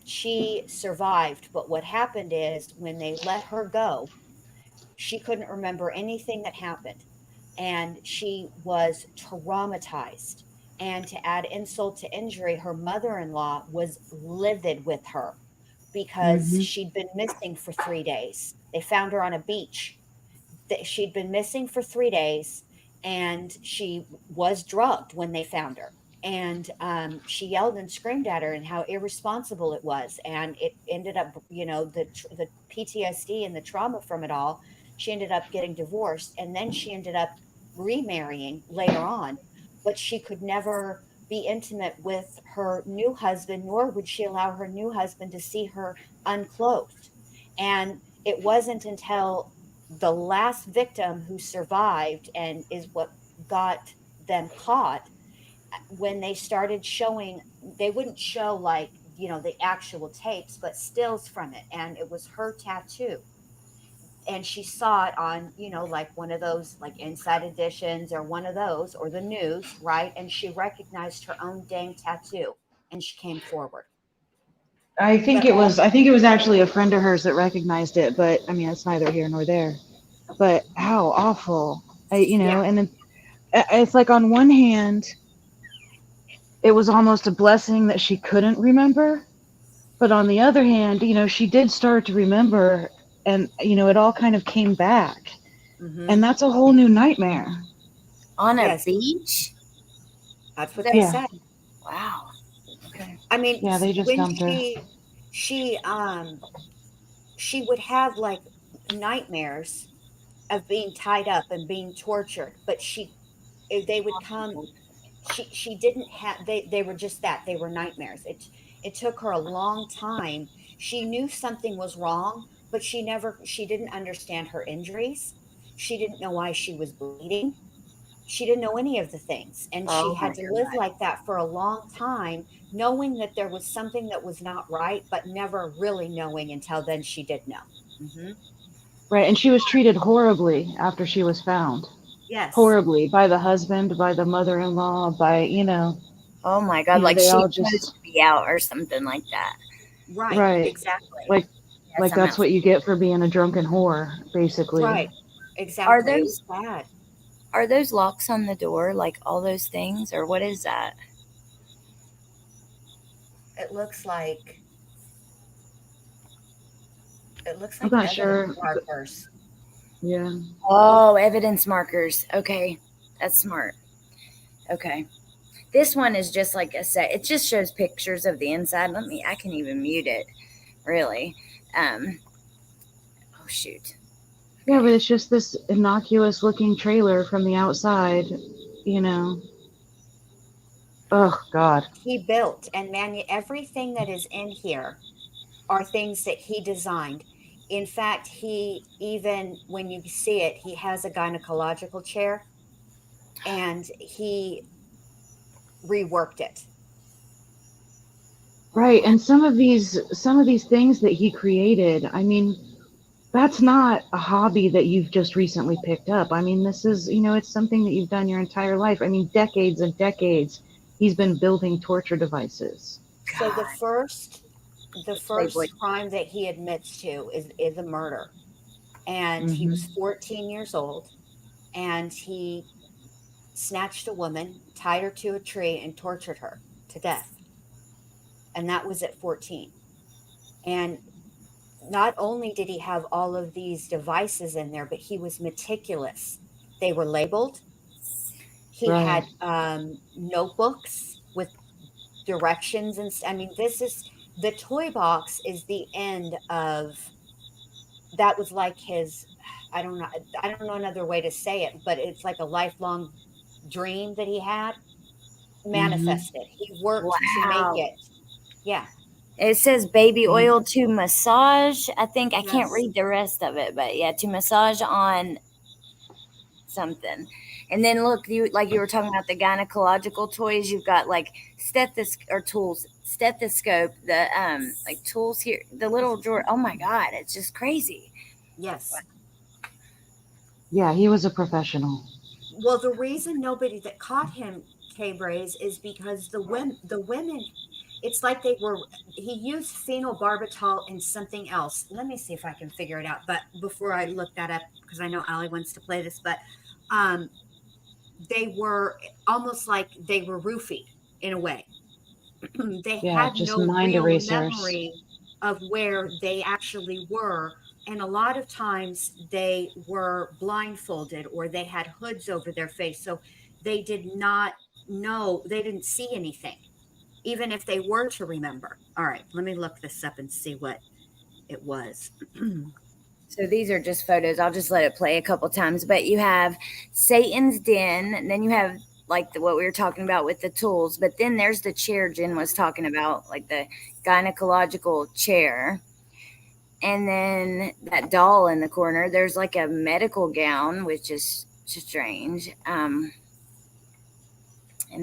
Speaker 2: she survived. But what happened is, when they let her go, she couldn't remember anything that happened. And she was traumatized. And to add insult to injury, her mother-in-law was livid with her because she'd been missing for 3 days. They found her on a beach. She'd been missing for 3 days, and she was drugged when they found her. And she yelled and screamed at her and how irresponsible it was. And it ended up, the PTSD and the trauma from it all, she ended up getting divorced. And then she ended up remarrying later on. But she could never be intimate with her new husband, nor would she allow her new husband to see her unclothed. And it wasn't until the last victim who survived and is what got them caught, when they started showing, they wouldn't show like, the actual tapes, but stills from it. And it was her tattoo. And she saw it on, like one of those, like Inside Editions or one of those, or the news, right? And she recognized her own dang tattoo and she came forward.
Speaker 5: I think
Speaker 2: But
Speaker 5: it was actually a friend of hers that recognized it, but I mean, it's neither here nor there. But how awful.
Speaker 2: yeah,
Speaker 5: And it's like on one hand, it was almost a blessing that she couldn't remember. But on the other hand, she did start to remember, and, it all kind of came back.
Speaker 2: mm-hmm.
Speaker 5: And that's a whole new nightmare.
Speaker 6: On a
Speaker 2: Yes.
Speaker 6: beach?
Speaker 2: That's what they
Speaker 5: Yeah.
Speaker 2: said.
Speaker 6: Wow. Okay.
Speaker 2: I mean,
Speaker 5: Yeah, they just
Speaker 2: when
Speaker 5: dumped her.
Speaker 2: she would have like nightmares of being tied up and being tortured, but they would come. She didn't have. They were just that. They were nightmares. It took her a long time. She knew something was wrong, but she didn't understand her injuries. She didn't know why she was bleeding. She didn't know any of the things, and she
Speaker 6: Oh my
Speaker 2: had to live
Speaker 6: God.
Speaker 2: like that for a long time, knowing that there was something that was not right, but never really knowing until then she did know. Hmm.
Speaker 5: Right. And she was treated horribly after she was found.
Speaker 2: Yes.
Speaker 5: Horribly by the husband, by the mother-in-law, by,
Speaker 6: Oh my God. Like
Speaker 5: they
Speaker 6: she
Speaker 5: all
Speaker 6: chose
Speaker 5: just,
Speaker 6: to be out or something like that.
Speaker 2: Right.
Speaker 5: right.
Speaker 2: Exactly.
Speaker 5: Like,
Speaker 6: Yeah,
Speaker 5: like that's what you get for being a drunken whore, basically.
Speaker 2: Right. Exactly.
Speaker 6: Are
Speaker 2: It was
Speaker 6: those
Speaker 2: bad.
Speaker 6: are those locks on the door, like all those things, or what is that?
Speaker 2: It looks like
Speaker 5: I'm not
Speaker 2: evidence
Speaker 5: sure.
Speaker 2: markers.
Speaker 5: Yeah.
Speaker 6: Oh, evidence markers. Okay. That's smart. Okay. This one is just like a set. It just shows pictures of the inside. I can even mute it. Really. Oh shoot.
Speaker 5: Yeah, but it's just this innocuous looking trailer from the outside, you know. Oh God.
Speaker 2: He built and everything that is in here are things that he designed. In fact, he even, when you see it, he has a gynecological chair and he reworked it.
Speaker 5: Right, and some of these things that he created, I mean, that's not a hobby that you've just recently picked up. I mean, this is, it's something that you've done your entire life. I mean, decades and decades he's been building torture devices.
Speaker 2: So the first
Speaker 6: Playboy.
Speaker 2: crime that he admits to is a murder. And he was 14 years old and he snatched a woman, tied her to a tree and tortured her to death. And that was at 14. And not only did he have all of these devices in there, but he was meticulous. They were labeled. He
Speaker 5: Right.
Speaker 2: had notebooks with directions. And I mean, the toy box is the end of, that was like his, I don't know another way to say it, but it's like a lifelong dream that he had manifested. He worked to
Speaker 6: Wow.
Speaker 2: make it. Yeah.
Speaker 6: It says baby oil to massage. I think I can't
Speaker 2: Yes.
Speaker 6: read the rest of it, but yeah, to massage on something. And then look, you were talking about the gynecological toys. You've got like stethoscope, the like tools here, the little drawer. Oh my God, it's just crazy.
Speaker 2: Yes.
Speaker 5: Yeah, he was a professional.
Speaker 2: Well, the reason nobody that caught him, K-Braze, is because the women, it's like he used phenobarbital and something else. Let me see if I can figure it out. But before I look that up, because I know Allie wants to play this, but they were almost like they were roofied in a way. They had
Speaker 5: just
Speaker 2: no
Speaker 5: mind
Speaker 2: real
Speaker 5: erasers.
Speaker 2: memory of where they actually were. And a lot of times they were blindfolded or they had hoods over their face. So they did not know, they didn't see anything, even if they were to remember. All right, let me look this up and see what it was.
Speaker 6: So these are just photos. I'll just let it play a couple times. But you have Satan's Den, and then you have like what we were talking about with the tools. But then there's the chair Jen was talking about, like the gynecological chair. And then that doll in the corner, there's like a medical gown, which is strange. And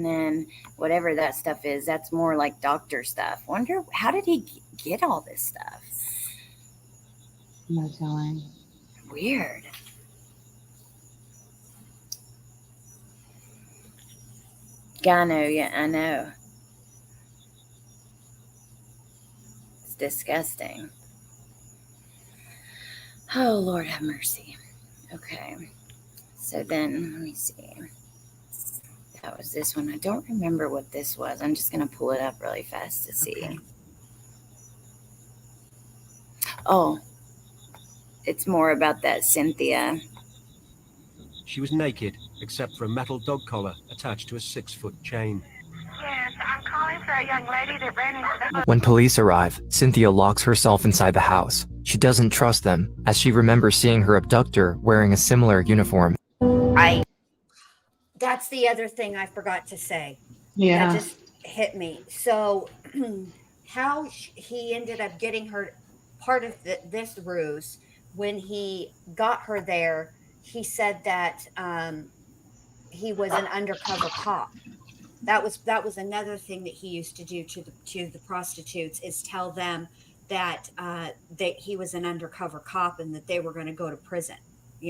Speaker 6: then whatever that stuff is, that's more like doctor stuff. Wonder, how did he get all this stuff?
Speaker 5: No telling.
Speaker 6: Weird. Yeah, I know. It's disgusting. Oh, Lord have mercy. Okay. So then, let me see. That was this one. I don't remember what this was. I'm just going to pull it up really fast to see.
Speaker 2: Okay.
Speaker 6: Oh, it's more about that Cynthia.
Speaker 11: She was naked, except for a metal dog collar attached to a 6-foot chain.
Speaker 12: Yes, I'm calling for a young lady that ran into the...
Speaker 13: When police arrive, Cynthia locks herself inside the house. She doesn't trust them, as she remembers seeing her abductor wearing a similar uniform.
Speaker 2: That's the other thing I forgot to say.
Speaker 5: Yeah.
Speaker 2: That just hit me. So how he ended up getting her part of this ruse, when he got her there, he said that he was an undercover cop. That was another thing that he used to do to the prostitutes, is tell them that he was an undercover cop and that they were going to go to prison,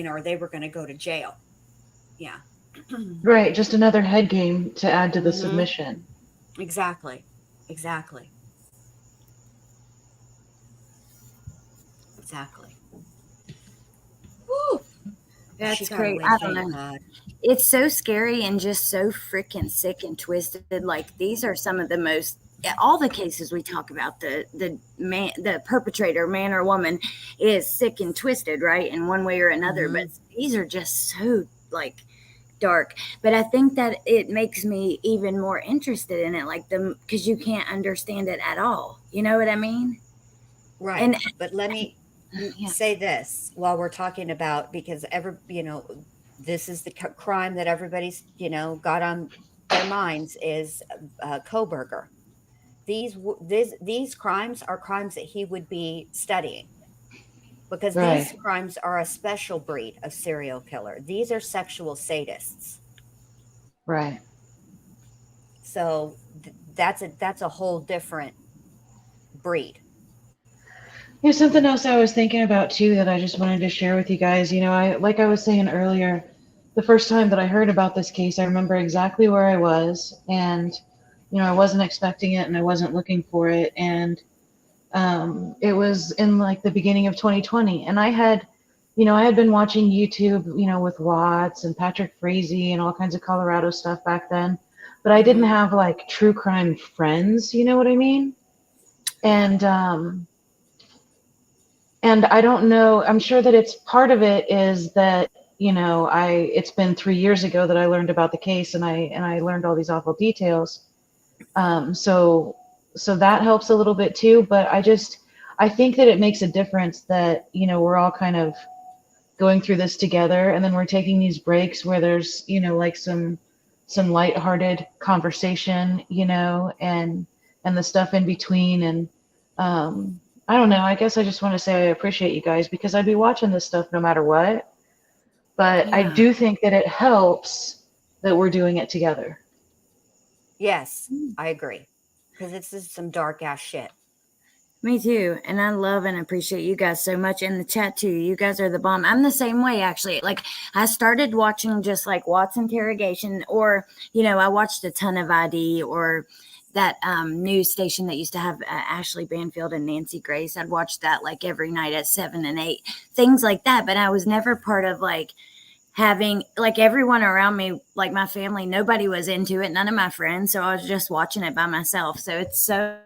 Speaker 2: or they were going to go to jail. Yeah.
Speaker 5: Right, just another head game to add to the submission.
Speaker 2: Exactly. Woo!
Speaker 6: That's great. I don't know.
Speaker 2: God.
Speaker 6: It's so scary and just so freaking sick and twisted. Like, these are some of the most, all the cases we talk about, the perpetrator, man or woman, is sick and twisted, right, in one way or another. But these are just so like dark. But I think that it makes me even more interested in it, like because you can't understand it at all. You know what I mean?
Speaker 2: Right. But let me say this while we're talking about, because this is the crime that everybody's, got on their minds, is Koberger. These crimes are crimes that he would be studying, because these crimes are a special breed of serial killer. These are sexual sadists.
Speaker 5: Right.
Speaker 2: So that's a whole different breed.
Speaker 5: Here's something else I was thinking about too that I just wanted to share with you guys. Like I was saying earlier, the first time that I heard about this case, I remember exactly where I was, and I wasn't expecting it and I wasn't looking for it, and it was in like the beginning of 2020, and I had been watching YouTube, with Watts and Patrick Frazee and all kinds of Colorado stuff back then, but I didn't have like true crime friends, you know what I mean? And I don't know, I'm sure that it's part of it is that, it's been 3 years ago that I learned about the case, and I learned all these awful details. So that helps a little bit too, but I think that it makes a difference that, we're all kind of going through this together, and then we're taking these breaks where there's, like some lighthearted conversation, and the stuff in between. And, I don't know. I guess I just want to say I appreciate you guys, because I'd be watching this stuff no matter what. But I do think that it helps that we're doing it together.
Speaker 2: Yes, I agree. Because it's just some dark ass shit.
Speaker 6: Me too. And I love and appreciate you guys so much in the chat too. You guys are the bomb. I'm the same way, actually. Like, I started watching just like Watts Interrogation, or, I watched a ton of ID, or that news station that used to have Ashley Banfield and Nancy Grace. I'd watch that like every night at 7 and 8, things like that. But I was never part of like having like everyone around me, like my family, nobody was into it, none of my friends. So I was just watching it by myself. So it's so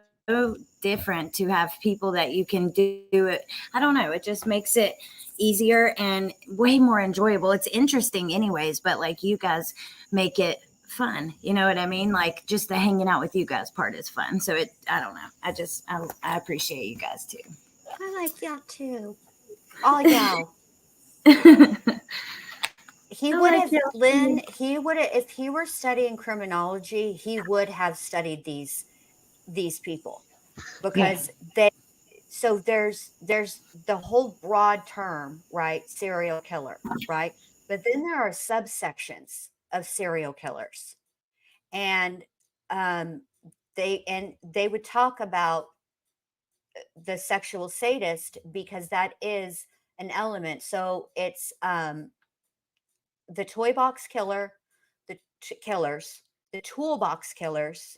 Speaker 6: different to have people that you can do it. I don't know. It just makes it easier and way more enjoyable. It's interesting anyways, but like you guys make it fun. You know what I mean? Like, just the hanging out with you guys part is fun. So I don't know. I appreciate you guys too.
Speaker 2: I like y'all too. All y'all. He would have, Lynn, if he were studying criminology, he would have studied these people, because So there's the whole broad term, right? Serial killer, right? But then there are subsections of serial killers, and um, they would talk about the sexual sadist because that is an element. So it's the toy box killer, the killers, the toolbox killers,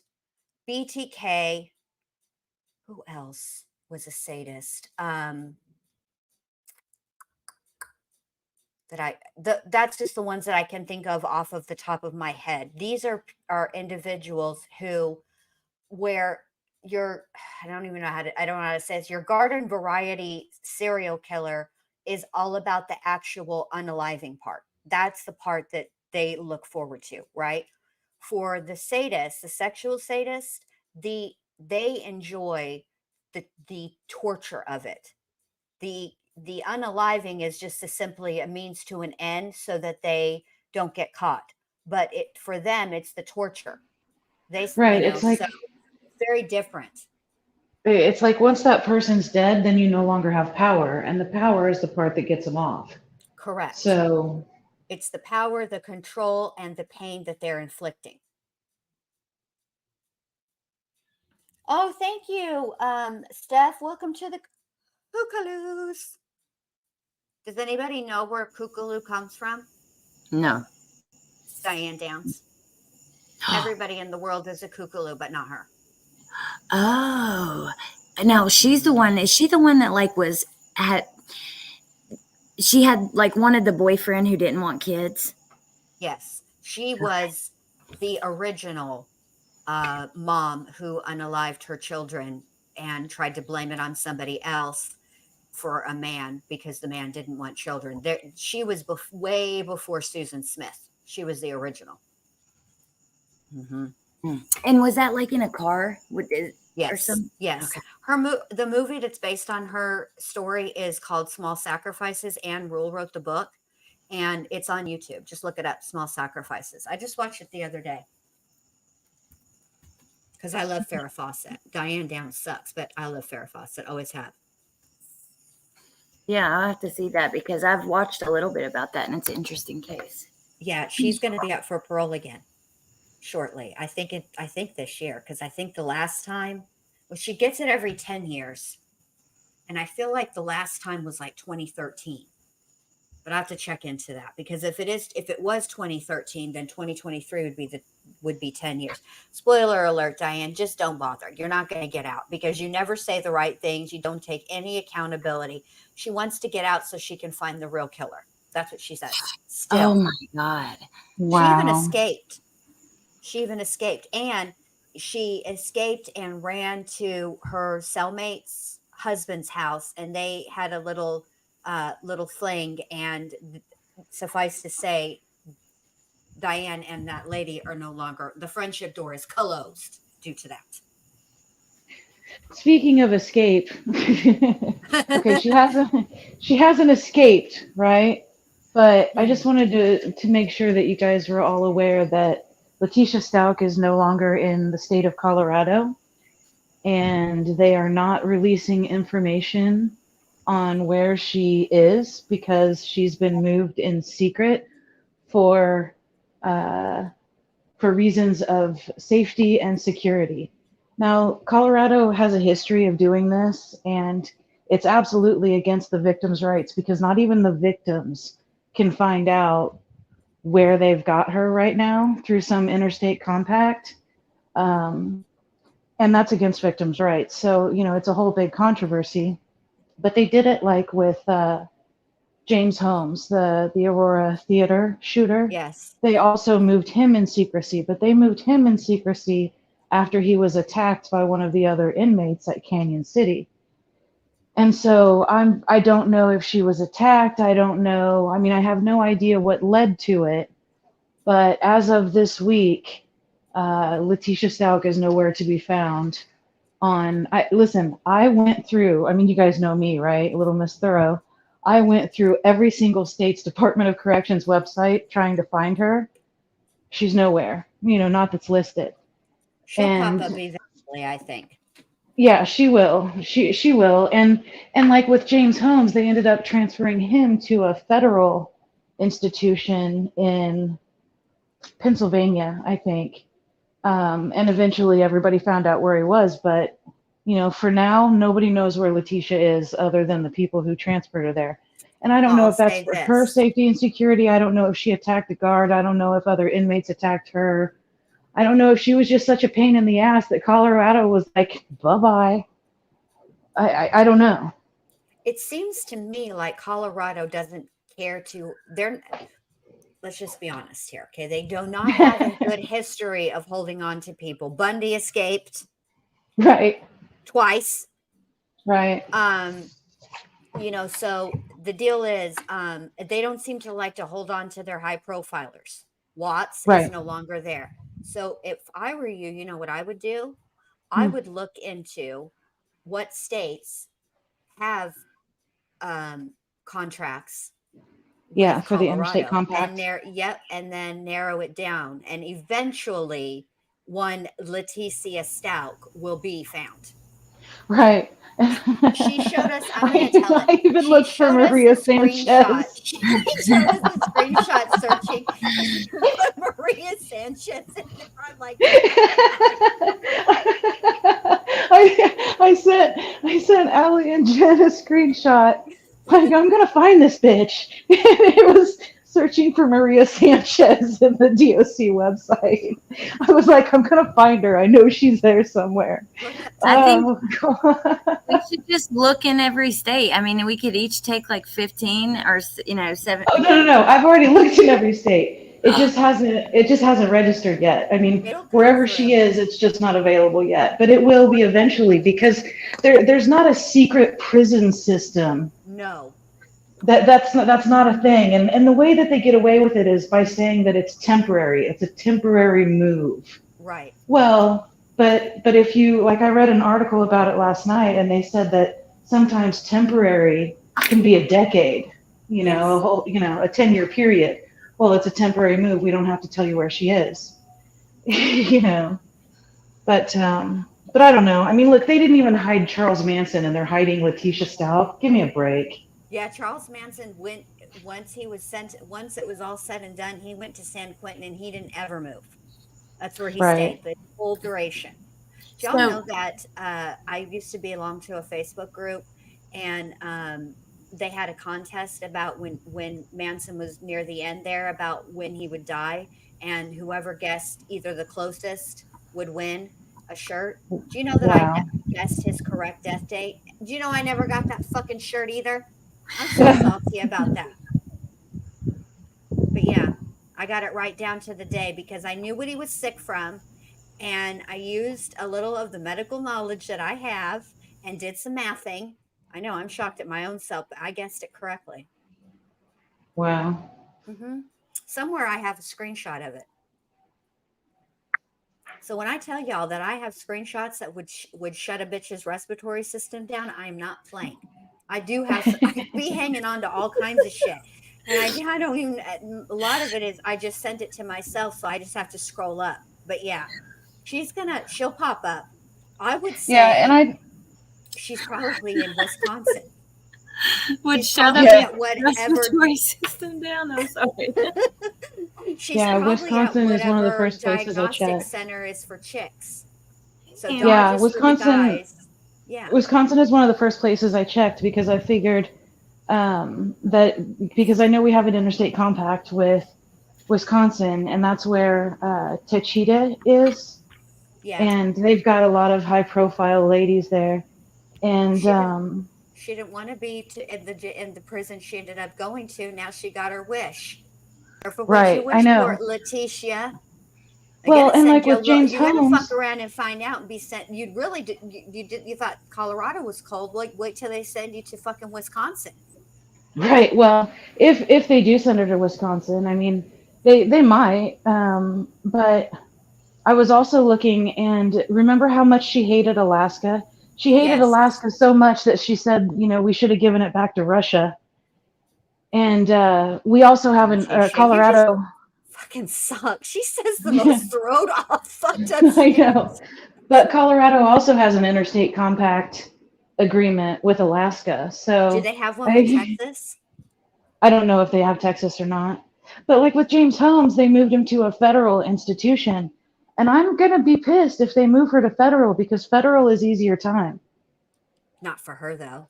Speaker 2: BTK. Who else was a sadist? That's just the ones that I can think of off of the top of my head. These are individuals who where your I don't even know how to I don't know how to say this. Your garden variety serial killer is all about the actual unaliving part. That's the part that they look forward to, right? For the sadist, the sexual sadist, they enjoy the torture of it. The unaliving is just simply a means to an end so that they don't get caught. But it for them, it's the torture.
Speaker 5: Right. It's like
Speaker 2: So very different.
Speaker 5: it's like once that person's dead, then you no longer have power, and the power is the part that gets them off.
Speaker 2: Correct.
Speaker 5: So
Speaker 2: it's the power, the control, and the pain that they're inflicting. Oh, thank you, Steph. Welcome to the Kookaloos. Does anybody know where Kookaloo comes from?
Speaker 6: No.
Speaker 2: It's Diane Downs. Everybody in the world is a Kookaloo, but not her.
Speaker 6: Oh, now she's the one. Is she the one that like she had like wanted the boyfriend who didn't want kids?
Speaker 2: Yes, she was the original mom who unalived her children and tried to blame it on somebody else for a man because the man didn't want children. She was way before Susan Smith. She was the original.
Speaker 6: Mm-hmm. And was that like in a car?
Speaker 2: Yes. Yes. Okay. The movie that's based on her story is called Small Sacrifices. Anne Rule wrote the book, and it's on YouTube. Just look it up, Small Sacrifices. I just watched it the other day because I love Farrah Fawcett. Diane Downs sucks, but I love Farrah Fawcett. Always have.
Speaker 6: Yeah, I'll have to see that because I've watched a little bit about that, and it's an interesting case.
Speaker 2: Yeah, she's going to be up for parole again shortly. I think this year, because I think the last time, well, she gets it every 10 years. And I feel like the last time was like 2013. But I have to check into that because if it was 2013, then 2023 would be 10 years. Spoiler alert, Diane, just don't bother. You're not going to get out because you never say the right things. You don't take any accountability. She wants to get out so she can find the real killer. That's what she said. Still.
Speaker 6: Oh my God.
Speaker 5: Wow.
Speaker 2: She even escaped. And she escaped and ran to her cellmate's husband's house, and they had a little fling, and suffice to say, Diane and that lady are no longer, the friendship door is closed due to that.
Speaker 5: Speaking of escape, okay, she hasn't escaped, right? But I just wanted to make sure that you guys were all aware that Letitia Stout is no longer in the state of Colorado, and they are not releasing information on where she is because she's been moved in secret for reasons of safety and security. Now, Colorado has a history of doing this, and it's absolutely against the victims' rights because not even the victims can find out where they've got her right now through some interstate compact. And that's against victims' rights. So, it's a whole big controversy. But they did it like with James Holmes, the Aurora Theater shooter.
Speaker 2: Yes.
Speaker 5: They also moved him in secrecy, but they moved him in secrecy after he was attacked by one of the other inmates at Canyon City. And so I don't know if she was attacked. I don't know. I mean, I have no idea what led to it. But as of this week, Letitia Stout is nowhere to be found. Listen, I went through, I mean, you guys know me, right? Little Miss Thorough. I went through every single state's Department of Corrections website trying to find her. She's nowhere, not that's listed.
Speaker 2: She'll pop up eventually, I think.
Speaker 5: Yeah, she will. She will. And like with James Holmes, they ended up transferring him to a federal institution in Pennsylvania, I think. And eventually everybody found out where he was, but you know, for now, nobody knows where Letitia is other than the people who transferred her there. And I don't know
Speaker 2: I'll
Speaker 5: if that's
Speaker 2: say
Speaker 5: for her
Speaker 2: this.
Speaker 5: safety and security. I don't know if she attacked the guard. I don't know if other inmates attacked her. I don't know if she was just such a pain in the ass that Colorado was like, bye-bye. I don't know.
Speaker 2: It seems to me like Colorado doesn't care to, let's just be honest here. Okay. They do not have a good history of holding on to people. Bundy escaped
Speaker 5: Right,
Speaker 2: twice.
Speaker 5: right.
Speaker 2: So the deal is, they don't seem to like to hold on to their high profilers. Watts is
Speaker 5: Right.
Speaker 2: no longer there. So if I were you, you know what I would do? I
Speaker 5: Hmm.
Speaker 2: would look into what states have contracts
Speaker 5: Yeah,
Speaker 2: with
Speaker 5: for the interstate
Speaker 2: Colorado and
Speaker 5: compact.
Speaker 2: and then narrow it down. And eventually one Leticia Stout will be found.
Speaker 5: Right.
Speaker 2: She showed us, I'm going to tell it.
Speaker 5: I even
Speaker 2: She
Speaker 5: looked for
Speaker 2: showed us the
Speaker 5: Maria
Speaker 2: screenshot.
Speaker 5: Sanchez.
Speaker 2: She showed us the screenshot searching. And she put Maria Sanchez in there. I'm like,
Speaker 5: I sent Allie and Jen a screenshot. Like, I'm gonna find this bitch. And it was searching for Maria Sanchez in the DOC website. I was like, I'm gonna find her. I know she's there somewhere.
Speaker 6: I think
Speaker 5: God.
Speaker 6: we should just look in every state. I mean, we could each take like 15 or 7.
Speaker 5: Oh no! I've already looked in every state. It just hasn't registered yet. I mean, wherever she is, it's just not available yet. But it will be eventually because there's not a secret prison system.
Speaker 2: no.
Speaker 5: That's not a thing. And the way that they get away with it is by saying that it's temporary. It's a temporary move.
Speaker 2: Right.
Speaker 5: Well, but if you, like, I read an article about it last night, and they said that sometimes temporary can be a decade. You know, a whole, a 10-year period. Well, it's a temporary move. We don't have to tell you where she is. But I don't know. I mean, look, they didn't even hide Charles Manson, and they're hiding Letitia Stout. Give me a break.
Speaker 2: Yeah, Charles Manson went once it was all said and done, he went to San Quentin and he didn't ever move. That's where he
Speaker 5: Right.
Speaker 2: stayed the whole duration. Do y'all know that I used to belong to a Facebook group, and they had a contest about when Manson was near the end there about when he would die, and whoever guessed either the closest would win a shirt. Do you know that
Speaker 5: Wow.
Speaker 2: I guessed his correct death date? Do you know I never got that fucking shirt either? I'm so salty about that. But yeah, I got it right down to the day because I knew what he was sick from, and I used a little of the medical knowledge that I have and did some mathing. I know I'm shocked at my own self, but I guessed it correctly.
Speaker 5: Wow.
Speaker 2: Somewhere I have a screenshot of it. So when I tell y'all that I have screenshots that would shut a bitch's respiratory system down, I'm not playing. I do have. I be hanging on to all kinds of shit, and I don't even. A lot of it is I just sent it to myself, so I just have to scroll up. But yeah, she'll pop up. I would say.
Speaker 5: Yeah, and
Speaker 2: she's probably in Wisconsin.
Speaker 6: Would
Speaker 2: She's
Speaker 6: shut
Speaker 2: probably
Speaker 6: up
Speaker 2: at whatever
Speaker 6: respiratory system down. I'm sorry.
Speaker 2: She's
Speaker 5: Yeah,
Speaker 2: probably
Speaker 5: Wisconsin
Speaker 2: at
Speaker 5: is one of the
Speaker 2: whatever
Speaker 5: first places I
Speaker 2: diagnostic
Speaker 5: checked.
Speaker 2: center is for chicks. So
Speaker 5: Yeah,
Speaker 2: just for the guys. Yeah.
Speaker 5: Wisconsin is one of the first places I checked because I figured that because I know we have an interstate compact with Wisconsin, and that's where Tachita is.
Speaker 2: Yeah.
Speaker 5: And they've got a lot of high-profile ladies there, and
Speaker 2: she didn't want to be in the prison she ended up going to. Now she got her wish. Careful what
Speaker 5: right,
Speaker 2: you wish
Speaker 5: I know.
Speaker 2: for, Letitia.
Speaker 5: Well, and like with James
Speaker 2: you're gonna
Speaker 5: Holmes,
Speaker 2: fuck around and find out and be sent. You'd really you thought Colorado was cold. Wait till they send you to fucking Wisconsin.
Speaker 5: right? Well, if they do send her to Wisconsin, I mean, they might. But I was also looking, and remember how much she hated Alaska? She hated Alaska so much that she said, we should have given it back to Russia. And we also have in Colorado.
Speaker 2: Fucking suck. She says the most throat off fucked up
Speaker 5: I
Speaker 2: shit.
Speaker 5: know. But Colorado also has an interstate compact agreement with Alaska. So
Speaker 2: Do they have one with Texas?
Speaker 5: I don't know if they have Texas or not. But like with James Holmes, they moved him to a federal institution. And I'm going to be pissed if they move her to federal because federal is easier time.
Speaker 2: Not for her, though.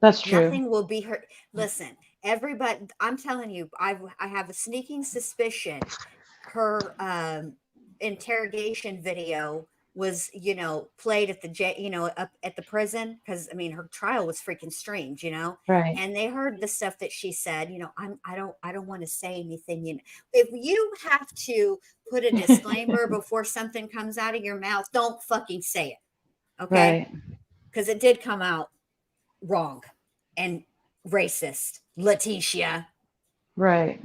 Speaker 5: That's true.
Speaker 2: Nothing will be her. Listen, everybody, I'm telling you, I have a sneaking suspicion her interrogation video was, you know, played at the you know, up at the prison, because I mean her trial was freaking strange, you know.
Speaker 5: Right.
Speaker 2: And they heard the stuff that she said. You know, I don't want to say anything. You know, if you have to put a disclaimer before something comes out of your mouth, don't fucking say it, okay? Because it did come out wrong and racist, Letitia.
Speaker 5: Right.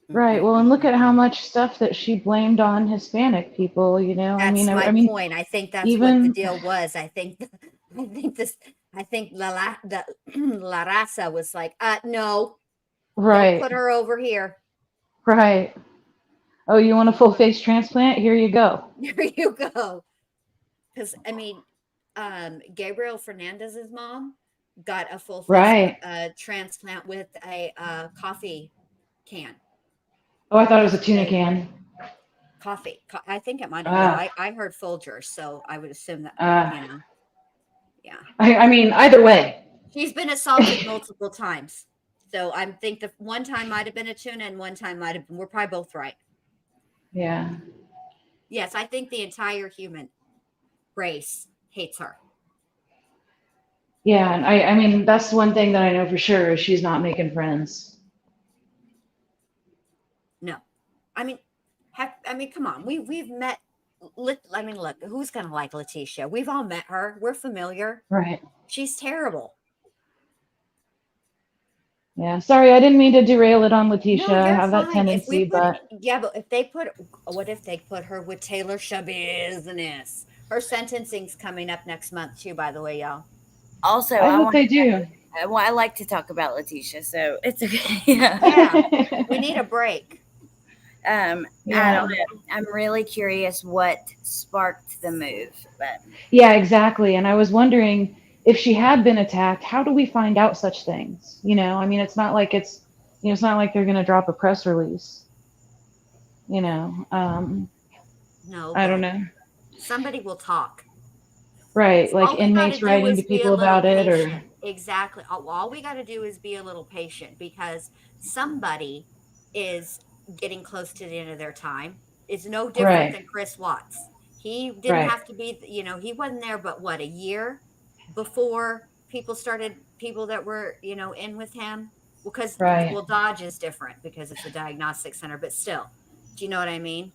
Speaker 5: Right. Well, and look at how much stuff that she blamed on Hispanic people, you know.
Speaker 2: That's my
Speaker 5: I mean,
Speaker 2: point. I think that's
Speaker 5: even,
Speaker 2: what the deal was. I think La Raza was like, no,
Speaker 5: right.
Speaker 2: don't put her over here.
Speaker 5: Right. Oh, you want a full face transplant? Here you go.
Speaker 2: There you go. Because I mean, Gabriel Fernandez's mom got a full face transplant with a coffee can.
Speaker 5: Oh, I thought it was a tuna can.
Speaker 2: Coffee. I think it might have been. I heard Folgers, so I would assume that, you know. Yeah.
Speaker 5: I mean, either way.
Speaker 2: She's been assaulted multiple times. So I think the one time might have been a tuna and one time might have been, we're probably both right.
Speaker 5: Yeah.
Speaker 2: Yes, I think the entire human race hates her.
Speaker 5: Yeah, and I mean, that's one thing that I know for sure is she's not making friends.
Speaker 2: No, I mean, come on. We've met. I mean, look, who's gonna like Letitia? We've all met her. We're familiar.
Speaker 5: Right.
Speaker 2: She's terrible.
Speaker 5: Yeah. Sorry, I didn't mean to derail it on Letitia.
Speaker 2: No,
Speaker 5: I have
Speaker 2: fine.
Speaker 5: that tendency, but
Speaker 2: but if they put, what if they put her with Taylor Business? Her sentencing's coming up next month too, by the way, y'all.
Speaker 6: Also,
Speaker 5: I hope they do.
Speaker 6: Well, I like to talk about Letitia, so it's okay.
Speaker 2: Yeah, we need a break.
Speaker 6: I don't know. I'm really curious what sparked the move, but
Speaker 5: yeah, exactly. And I was wondering if she had been attacked, how do we find out such things? You know, I mean, it's not like it's not like they're going to drop a press release. You know,
Speaker 2: no,
Speaker 5: I don't know.
Speaker 2: Somebody will talk.
Speaker 5: Right, like inmates writing to people about it, or
Speaker 2: exactly. All we got to do is be a little patient because somebody is getting close to the end of their time. It's no different than Chris Watts. He didn't have to be, you know, he wasn't there, but what, a year before people that were, you know, in with him? Because, well, Dodge is different because it's a diagnostic center, but still, do you know what I mean?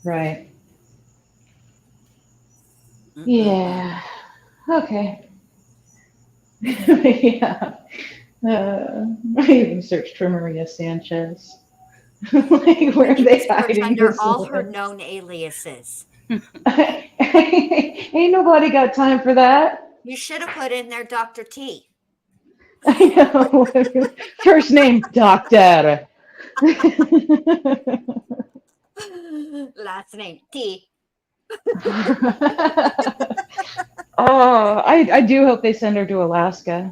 Speaker 5: Right. Yeah. Okay. Yeah. I even searched for Maria Sanchez. Like, where are they hiding
Speaker 2: under all her known aliases?
Speaker 5: Ain't nobody got time for that.
Speaker 2: You should have put in there Dr. T.
Speaker 5: I know. First name, Doctor.
Speaker 2: Last name, T.
Speaker 5: Oh, I do hope they send her to Alaska.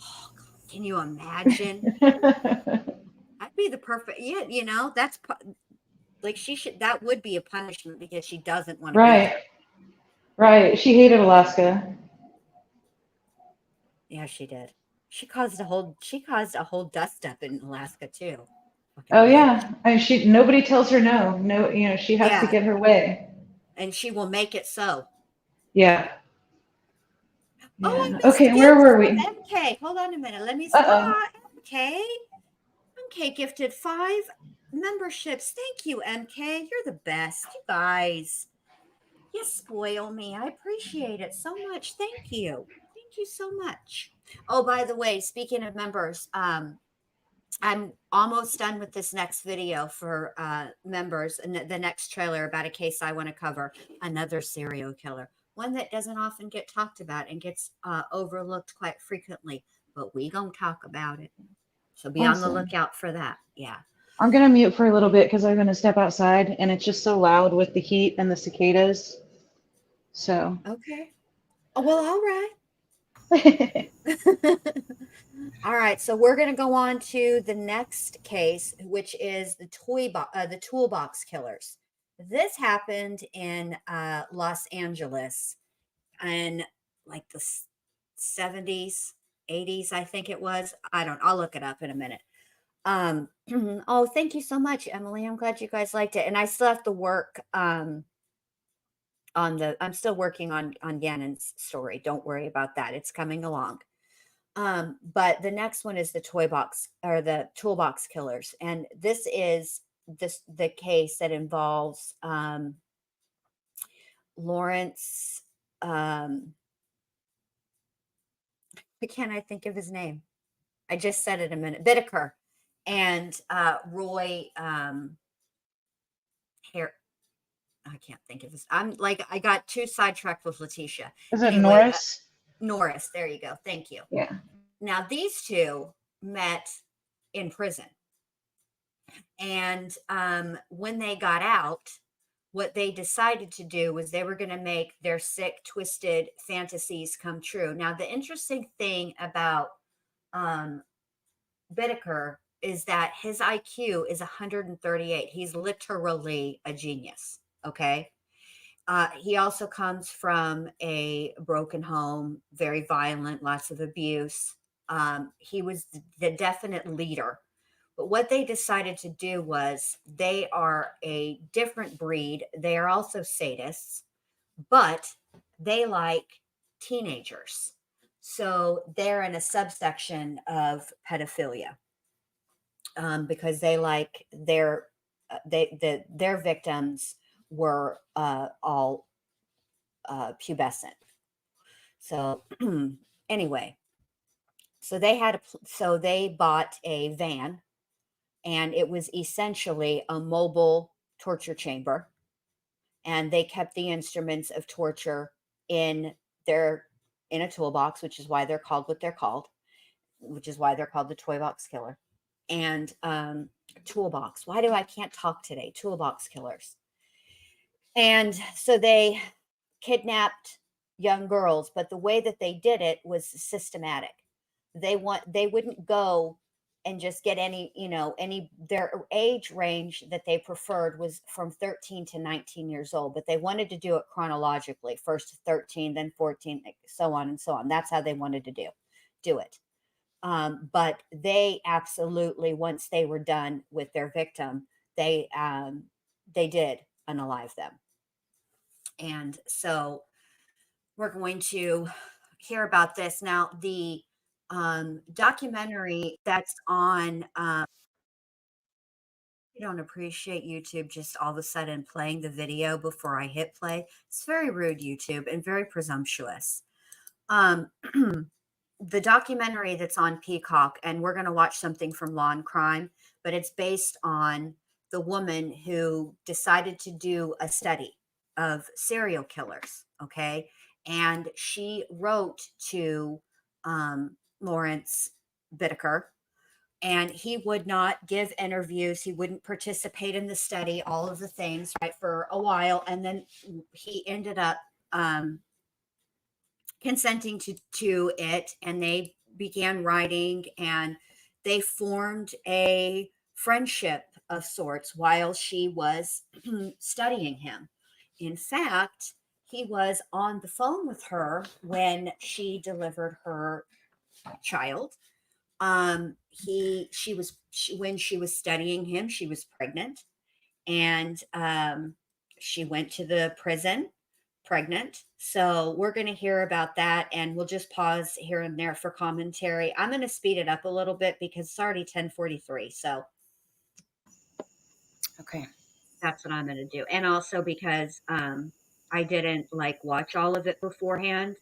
Speaker 2: Oh, God, can you imagine? That'd be the perfect. Yeah, you know, that's like she should. That would be a punishment because she doesn't want to.
Speaker 5: Right. Right. She hated Alaska.
Speaker 2: Yeah, she did. She caused a whole dust up in Alaska too.
Speaker 5: Oh yeah, I mean, nobody tells her no. No, you know, she has to get her way.
Speaker 2: And she will make it so.
Speaker 5: Yeah.
Speaker 2: Oh,
Speaker 5: okay, where were we?
Speaker 2: MK, hold on a minute. Let me see. MK. MK gifted 5 memberships. Thank you, MK. You're the best. You guys. You spoil me. I appreciate it so much. Thank you. Thank you so much. Oh, by the way, speaking of members, I'm almost done with this next video for members, and the next trailer about a case I want to cover, another serial killer, one that doesn't often get talked about and gets overlooked quite frequently, but we gonna talk about it. So be on the lookout for that. Yeah.
Speaker 5: I'm gonna mute for a little bit because I'm gonna step outside and it's just so loud with the heat and the cicadas. So,
Speaker 2: Okay. Oh, well, all right. All right, so we're going to go on to the next case, which is the Toolbox Killers. This happened in Los Angeles in like the 70s, 80s, I think it was. I'll look it up in a minute. Oh, thank you so much, Emily. I'm glad you guys liked it. And I still have to work I'm still working on Gannon's story. Don't worry about that. It's coming along. But the next one is the Toolbox Killers. And this is the case that involves Lawrence, why can't I think of his name? I just said it a minute. Bittaker and Roy here. I can't think of his. I got too sidetracked with Letitia.
Speaker 5: is it
Speaker 2: Anyway,
Speaker 5: Norris?
Speaker 2: Norris, there you go. Thank you.
Speaker 5: Yeah.
Speaker 2: Now these two met in prison. And when they got out, what they decided to do was they were going to make their sick, twisted fantasies come true. Now, the interesting thing about Bittaker is that his IQ is 138. He's literally a genius. Okay. He also comes from a broken home, very violent, lots of abuse. He was the definite leader. But what they decided to do was they are a different breed. They are also sadists, but they like teenagers. So they're in a subsection of pedophilia because they like their victims were all pubescent. So anyway, so they bought a van, and it was essentially a mobile torture chamber. And they kept the instruments of torture in a toolbox, which is why they're called what they're called, which is why they're called the Toolbox Killer. And Toolbox. Why do I can't talk today? Toolbox Killers. And so they kidnapped young girls, but the way that they did it was systematic. They wouldn't go and just get their age range that they preferred was from 13 to 19 years old, but they wanted to do it chronologically, first 13, then 14, so on and so on. That's how they wanted to do it. But they absolutely, once they were done with their victim, they did unalive them. And so we're going to hear about this now. The documentary that's on I don't appreciate YouTube just all of a sudden playing the video before I hit play. It's very rude, YouTube, and very presumptuous. The documentary that's on Peacock, and we're going to watch something from Law and Crime, but it's based on the woman who decided to do a study of serial killers. Okay. And she wrote to Lawrence Bittaker, and he would not give interviews. He wouldn't participate in the study, all of the things, right, for a while. And then he ended up consenting to it, and they began writing, and they formed a friendship of sorts while she was studying him. In fact, he was on the phone with her when she delivered her child. When she was studying him, she was pregnant, and she went to the prison pregnant. So we're going to hear about that, and we'll just pause here and there for commentary. I'm going to speed it up a little bit because it's already 10:43. So okay, that's what I'm going to do. And also because I didn't watch all of it beforehand.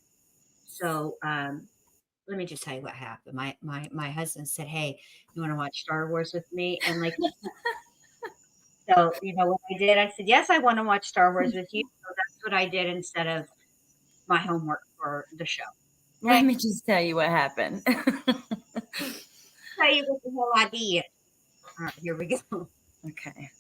Speaker 2: So let me just tell you what happened. My husband said, "Hey, you want to watch Star Wars with me?" And so what I did, I said, "Yes, I want to watch Star Wars with you." So that's what I did instead of my homework for the show.
Speaker 6: Let me just tell you what happened.
Speaker 2: Tell you what the hell I did. All right, here we go. Okay.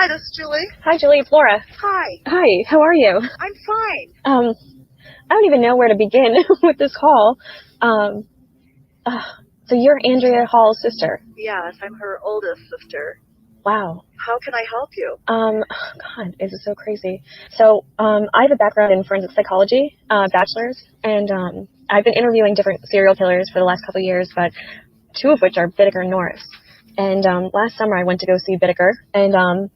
Speaker 12: Hi, this is Julie.
Speaker 7: Hi, Julie. It's Laura.
Speaker 12: Hi.
Speaker 7: Hi. How are you?
Speaker 12: I'm fine.
Speaker 7: I don't even know where to begin with this call. So you're Andrea Hall's sister.
Speaker 12: Yes, I'm her oldest sister.
Speaker 7: Wow.
Speaker 12: How can I help you?
Speaker 7: God, this is so crazy. So, I have a background in forensic psychology, bachelor's, and I've been interviewing different serial killers for the last couple of years, but two of which are Bittaker and Norris. And last summer I went to go see Bittaker, and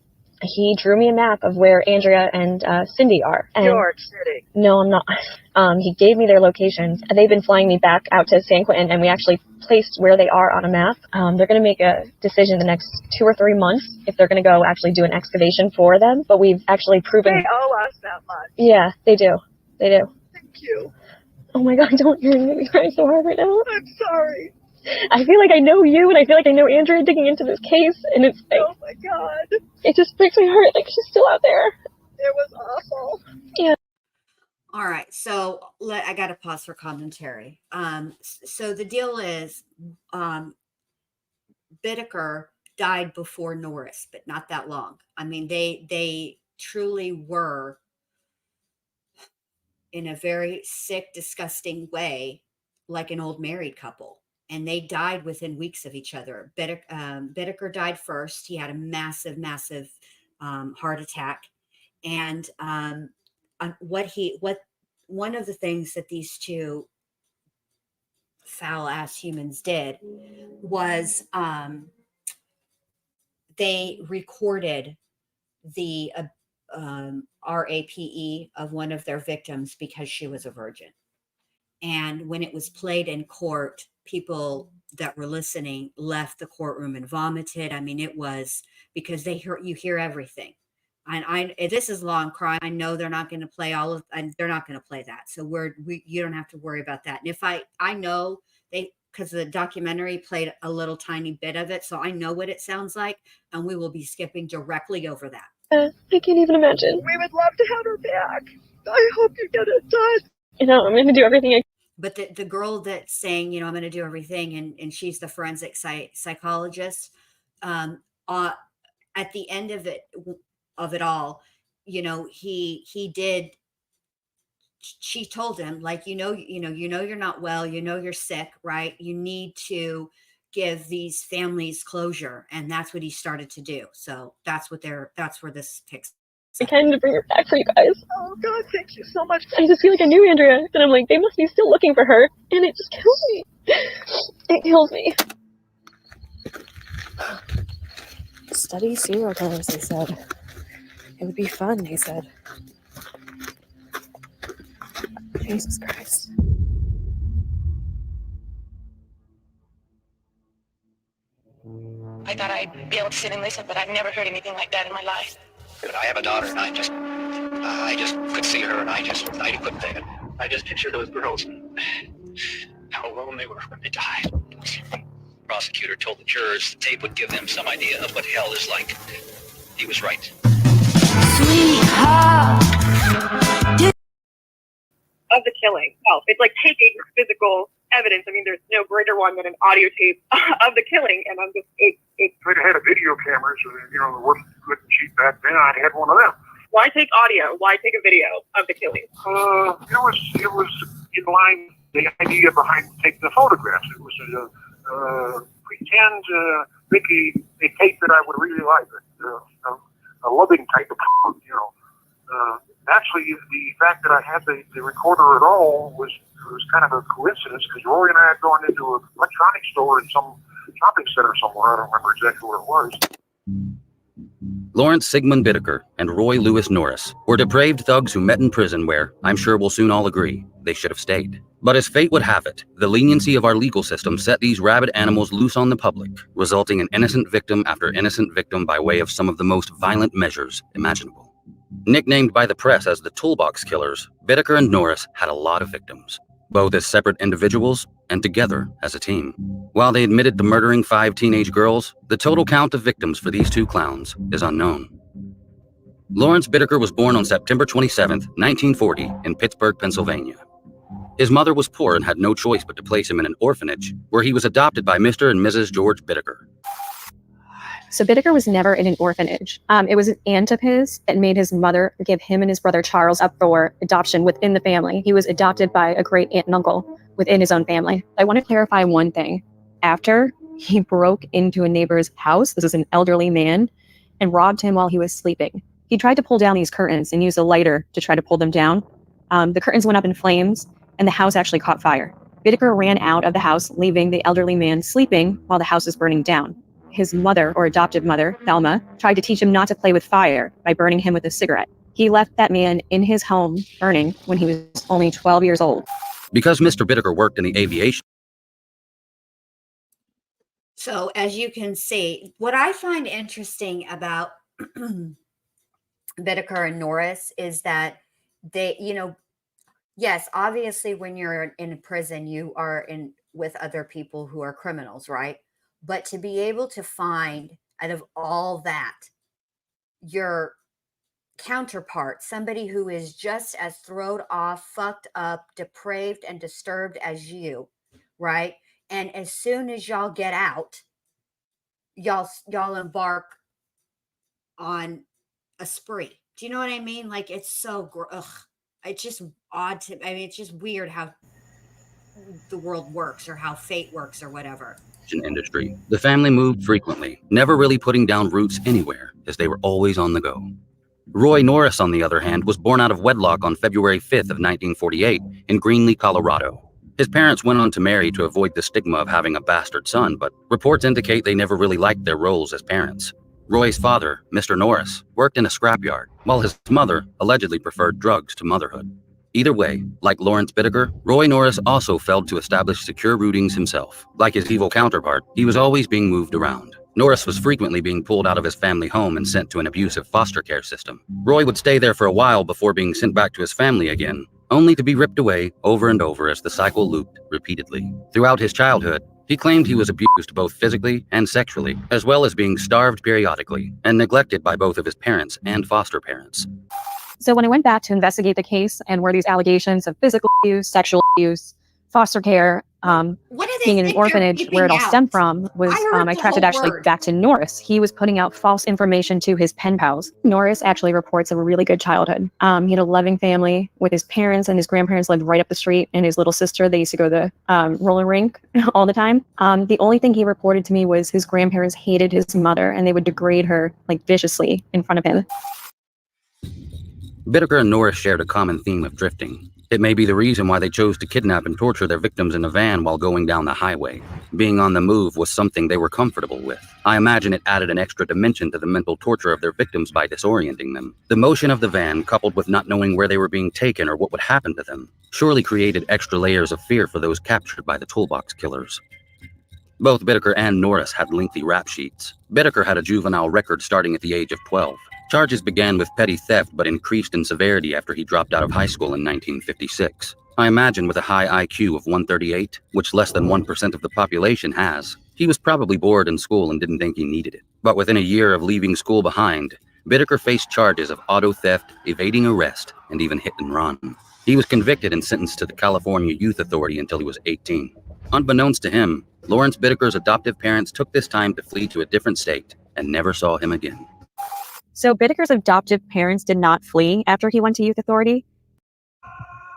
Speaker 7: he drew me a map of where Andrea and Cindy are. And
Speaker 12: York City.
Speaker 7: no, I'm not. He gave me their locations. They've been flying me back out to San Quentin, and we actually placed where they are on a map. They're going to make a decision the next 2 or 3 months if they're going to go actually do an excavation for them. But we've actually proven.
Speaker 12: They owe us that much.
Speaker 7: Yeah, they do. They do.
Speaker 12: Thank you.
Speaker 7: Oh my God, don't hear me crying so hard right now.
Speaker 12: I'm sorry.
Speaker 7: I feel like I know you, and I feel like I know Andrea digging into this case, and it's like,
Speaker 12: Oh my God.
Speaker 7: it just breaks my heart. Like, she's still out there.
Speaker 12: It was awful.
Speaker 7: Yeah.
Speaker 2: All right, so I got to pause for commentary. So the deal is, Bittaker died before Norris, but not that long. I mean, they truly were, in a very sick, disgusting way, like an old married couple. And they died within weeks of each other. Bittaker died first. He had a massive, massive heart attack. And one of the things that these two foul ass humans did was they recorded the RAPE of one of their victims because she was a virgin. And when it was played in court, people that were listening left the courtroom and vomited. I mean, it was because you hear everything. And this is law and crime. I know they're not going to play and they're not going to play that. So you don't have to worry about that. And if I know because the documentary played a little tiny bit of it, so I know what it sounds like, and we will be skipping directly over that.
Speaker 7: I can't even imagine.
Speaker 12: We would love to have her back. I hope you get it done.
Speaker 7: You know, I'm going to do everything I.
Speaker 2: But the girl that's saying, I'm going to do everything, and she's the forensic psychologist. At the end of it all, he did. She told him, like, you're not well, you're sick, right? You need to give these families closure, and that's what he started to do. So that's where this picks.
Speaker 7: I can to bring her back for you guys.
Speaker 12: Oh God, thank you so much.
Speaker 7: I just feel like I knew Andrea, and I'm like, they must be still looking for her, and it just kills me. It kills me. Study serial killers, they said. It would be fun, they said. Jesus Christ.
Speaker 12: I thought I'd be able to sit and listen, but I've never heard anything like that in my life.
Speaker 14: I have a daughter, and I just could see her, and I couldn't take it. I just picture those girls and how alone they were when they died. The prosecutor told the jurors the tape would give them some idea of what hell is like. He was right.
Speaker 1: Sweetheart.
Speaker 12: Of the killing. Well, it's like taking physical evidence. I mean, there's no greater one than an audio tape of the killing, and I'm just
Speaker 15: If I had a video camera, so there wasn't good and cheap back then, I'd had one of them.
Speaker 12: why take audio? Why take a video of the killing?
Speaker 15: It was in line the idea behind taking the photographs. It was pretend maybe a tape that I would really like, a loving type of, Actually, the fact that I had the recorder at all was kind of a coincidence, because Roy and I had gone into an electronics store in some shopping center somewhere. I don't remember exactly where it was.
Speaker 16: Lawrence Sigmund Bittaker and Roy Lewis Norris were depraved thugs who met in prison where, I'm sure we'll soon all agree, they should have stayed. But as fate would have it, the leniency of our legal system set these rabid animals loose on the public, resulting in innocent victim after innocent victim by way of some of the most violent measures imaginable. Nicknamed by the press as the Toolbox Killers, Bittaker and Norris had a lot of victims, both as separate individuals and together as a team. While they admitted to murdering 5 teenage girls, the total count of victims for these two clowns is unknown. Lawrence Bittaker was born on September 27, 1940, in Pittsburgh, Pennsylvania. His mother was poor and had no choice but to place him in an orphanage, where he was adopted by Mr. and Mrs. George Bittaker.
Speaker 7: So Bittaker was never in an orphanage. It was an aunt of his that made his mother give him and his brother Charles up for adoption within the family. He was adopted by a great aunt and uncle within his own family. I want to clarify one thing. After he broke into a neighbor's house, this is an elderly man, and robbed him while he was sleeping. He tried to pull down these curtains and used a lighter to try to pull them down. The curtains went up in flames, and the house actually caught fire. Bittaker ran out of the house, leaving the elderly man sleeping while the house was burning down. His mother, or adoptive mother, Thelma, tried to teach him not to play with fire by burning him with a cigarette. He left that man in his home burning when he was only 12 years old.
Speaker 16: Because Mr. Bittaker worked in the aviation.
Speaker 2: So as you can see, what I find interesting about Bittaker and Norris is that they, yes, obviously when you're in prison, you are in with other people who are criminals, right? But to be able to find out of all that, your counterpart, somebody who is just as thrown off, fucked up, depraved, and disturbed as you, right? And as soon as y'all get out, y'all embark on a spree. Do you know what I mean? Like, it's so, it's just odd to, it's just weird how the world works or how fate works or whatever.
Speaker 16: Industry. The family moved frequently, never really putting down roots anywhere, as they were always on the go. Roy Norris, on the other hand, was born out of wedlock on February 5th of 1948 in Greenlee, Colorado. His parents went on to marry to avoid the stigma of having a bastard son, but reports indicate they never really liked their roles as parents. Roy's father, Mr. Norris, worked in a scrapyard, while his mother allegedly preferred drugs to motherhood. Either way, like Lawrence Bittaker, Roy Norris also failed to establish secure rootings himself. Like his evil counterpart, he was always being moved around. Norris was frequently being pulled out of his family home and sent to an abusive foster care system. Roy would stay there for a while before being sent back to his family again, only to be ripped away over and over as the cycle looped repeatedly. Throughout his childhood, he claimed he was abused both physically and sexually, as well as being starved periodically and neglected by both of his parents and foster parents.
Speaker 7: So when I went back to investigate the case and where these allegations of physical abuse, sexual abuse, foster care, being in an orphanage, where it all stemmed from was, I tracked it actually back to Norris. He was putting out false information to his pen pals. Norris actually reports a really good childhood. He had a loving family with his parents, and his grandparents lived right up the street, and his little sister, they used to go to the roller rink all the time. The only thing he reported to me was his grandparents hated his mother, and they would degrade her like viciously in front of him.
Speaker 16: Bittaker and Norris shared a common theme of drifting. It may be the reason why they chose to kidnap and torture their victims in a van while going down the highway. Being on the move was something they were comfortable with. I imagine it added an extra dimension to the mental torture of their victims by disorienting them. The motion of the van, coupled with not knowing where they were being taken or what would happen to them, surely created extra layers of fear for those captured by the Toolbox Killers. Both Bittaker and Norris had lengthy rap sheets. Bittaker had a juvenile record starting at the age of 12. Charges began with petty theft but increased in severity after he dropped out of high school in 1956. I imagine with a high IQ of 138, which less than 1% of the population has, he was probably bored in school and didn't think he needed it. But within a year of leaving school behind, Bittaker faced charges of auto theft, evading arrest, and even hit and run. He was convicted and sentenced to the California Youth Authority until he was 18. Unbeknownst to him, Lawrence Bittaker's adoptive parents took this time to flee to a different state and never saw him again.
Speaker 7: So Bittaker's adoptive parents did not flee after he went to youth authority?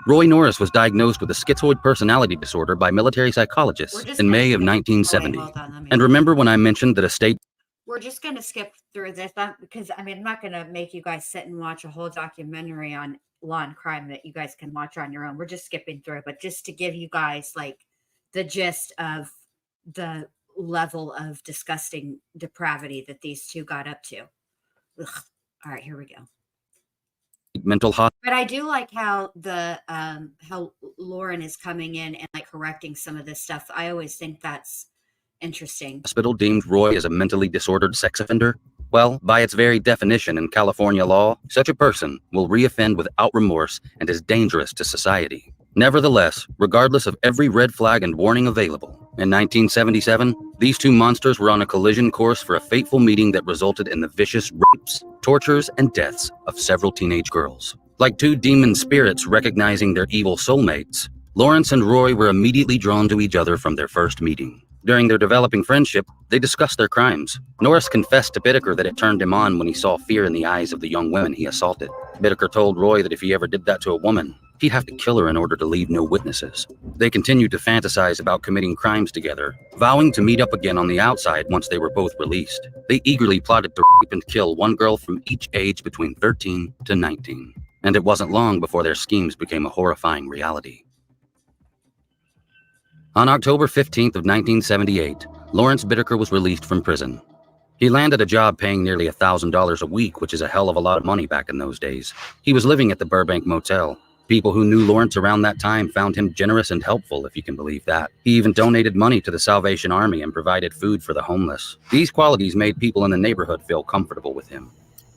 Speaker 16: Roy Norris was diagnosed with a schizoid personality disorder by military psychologists in May of 1970. And remember when I mentioned that a state...
Speaker 2: We're just going to skip through this because, I'm not going to make you guys sit and watch a whole documentary on law and crime that you guys can watch on your own. We're just skipping through, but just to give you guys like the gist of the level of disgusting depravity that these two got up to. Ugh. All right, here we go.
Speaker 16: Mental hospital.
Speaker 2: But I do like how the how Lauren is coming in and like correcting some of this stuff. I always think that's interesting.
Speaker 16: Hospital deemed Roy as a mentally disordered sex offender. Well, by its very definition in California law, such a person will reoffend without remorse and is dangerous to society. Nevertheless, regardless of every red flag and warning available, in 1977, these two monsters were on a collision course for a fateful meeting that resulted in the vicious rapes, tortures, and deaths of several teenage girls. Like two demon spirits recognizing their evil soulmates, Lawrence and Roy were immediately drawn to each other from their first meeting. During their developing friendship, they discussed their crimes. Norris confessed to Bittaker that it turned him on when he saw fear in the eyes of the young women he assaulted. Bittaker told Roy that if he ever did that to a woman, he'd have to kill her in order to leave no witnesses. They continued to fantasize about committing crimes together, vowing to meet up again on the outside once they were both released. They eagerly plotted to rape and kill one girl from each age between 13 to 19. And it wasn't long before their schemes became a horrifying reality. On October 15th of 1978, Lawrence Bittaker was released from prison. He landed a job paying nearly $1,000 a week, which is a hell of a lot of money back in those days. He was living at the Burbank Motel. People who knew Lawrence around that time found him generous and helpful, if you can believe that. He even donated money to the Salvation Army and provided food for the homeless. These qualities made people in the neighborhood feel comfortable with him.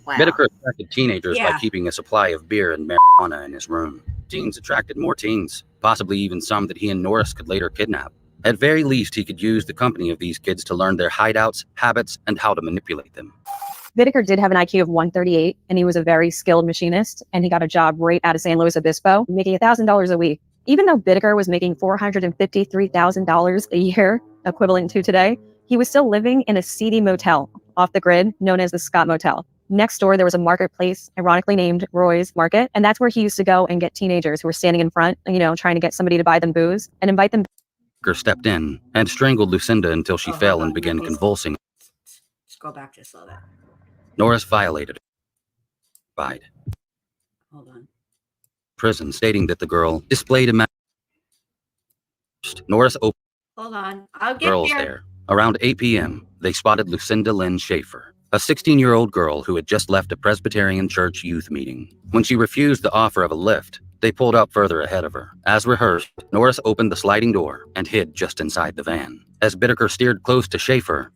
Speaker 2: Wow.
Speaker 16: Bittaker attracted teenagers by
Speaker 2: Yeah.
Speaker 16: keeping a supply of beer and marijuana in his room. Teens attracted more teens, possibly even some that he and Norris could later kidnap. At very least, he could use the company of these kids to learn their hideouts, habits, and how to manipulate them.
Speaker 7: Bittaker did have an IQ of 138, and he was a very skilled machinist, and he got a job right out of San Luis Obispo, making $1,000 a week. Even though Bittaker was making $453,000 a year, equivalent to today, he was still living in a seedy motel off the grid known as the Scott Motel. Next door, there was a marketplace, ironically named Roy's Market, and that's where he used to go and get teenagers who were standing in front, trying to get somebody to buy them booze and invite them.
Speaker 16: Bittaker stepped in and strangled Lucinda until she fell and began convulsing.
Speaker 2: Just go back just a little bit.
Speaker 16: Norris violated her.
Speaker 2: Hold on.
Speaker 16: Prison, stating that the girl displayed a Norris opened
Speaker 2: Hold on. I'll get
Speaker 16: girls there. Around 8 p.m., they spotted Lucinda Lynn Schaefer, a 16-year-old girl who had just left a Presbyterian church youth meeting. When she refused the offer of a lift, they pulled up further ahead of her. As rehearsed, Norris opened the sliding door and hid just inside the van. As Bittaker steered close to Schaefer,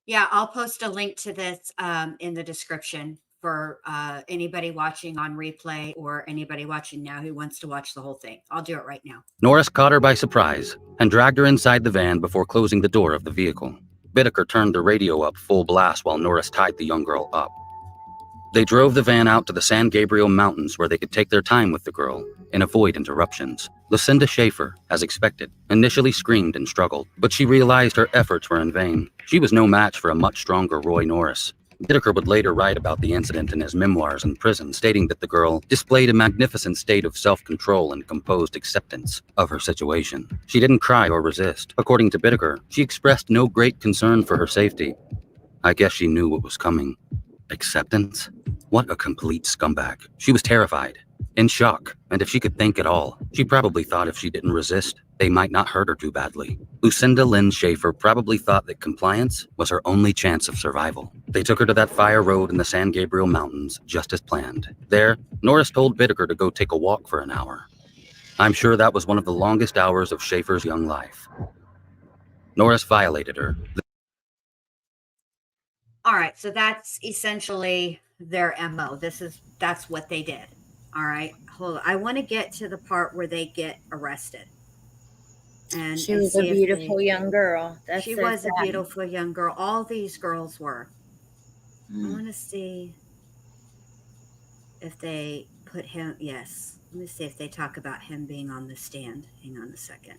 Speaker 2: Yeah, I'll post a link to this in the description for anybody watching on replay or anybody watching now who wants to watch the whole thing. I'll do it right now.
Speaker 16: Norris caught her by surprise and dragged her inside the van before closing the door of the vehicle. Bittaker turned the radio up full blast while Norris tied the young girl up. They drove the van out to the San Gabriel Mountains where they could take their time with the girl and avoid interruptions. Lucinda Schaefer, as expected, initially screamed and struggled, but she realized her efforts were in vain. She was no match for a much stronger Roy Norris. Bittaker would later write about the incident in his memoirs in prison, stating that the girl displayed a magnificent state of self-control and composed acceptance of her situation. She didn't cry or resist. According to Bittaker, she expressed no great concern for her safety. I guess she knew what was coming. Acceptance? What a complete scumbag. She was terrified, in shock, and if she could think at all, she probably thought if she didn't resist, they might not hurt her too badly. Lucinda Lynn Schaefer probably thought that compliance was her only chance of survival. They took her to that fire road in the San Gabriel Mountains, just as planned. There, Norris told Bittaker to go take a walk for an hour. I'm sure that was one of the longest hours of Schaefer's young life. Norris violated her.
Speaker 2: All right, so that's essentially their MO. That's what they did. All right, hold on. I want to get to the part where they get arrested. And
Speaker 6: She was a beautiful young girl.
Speaker 2: She was a beautiful young girl. All these girls were. I want to see if they put him. Yes. Let me see if they talk about him being on the stand. Hang on a second.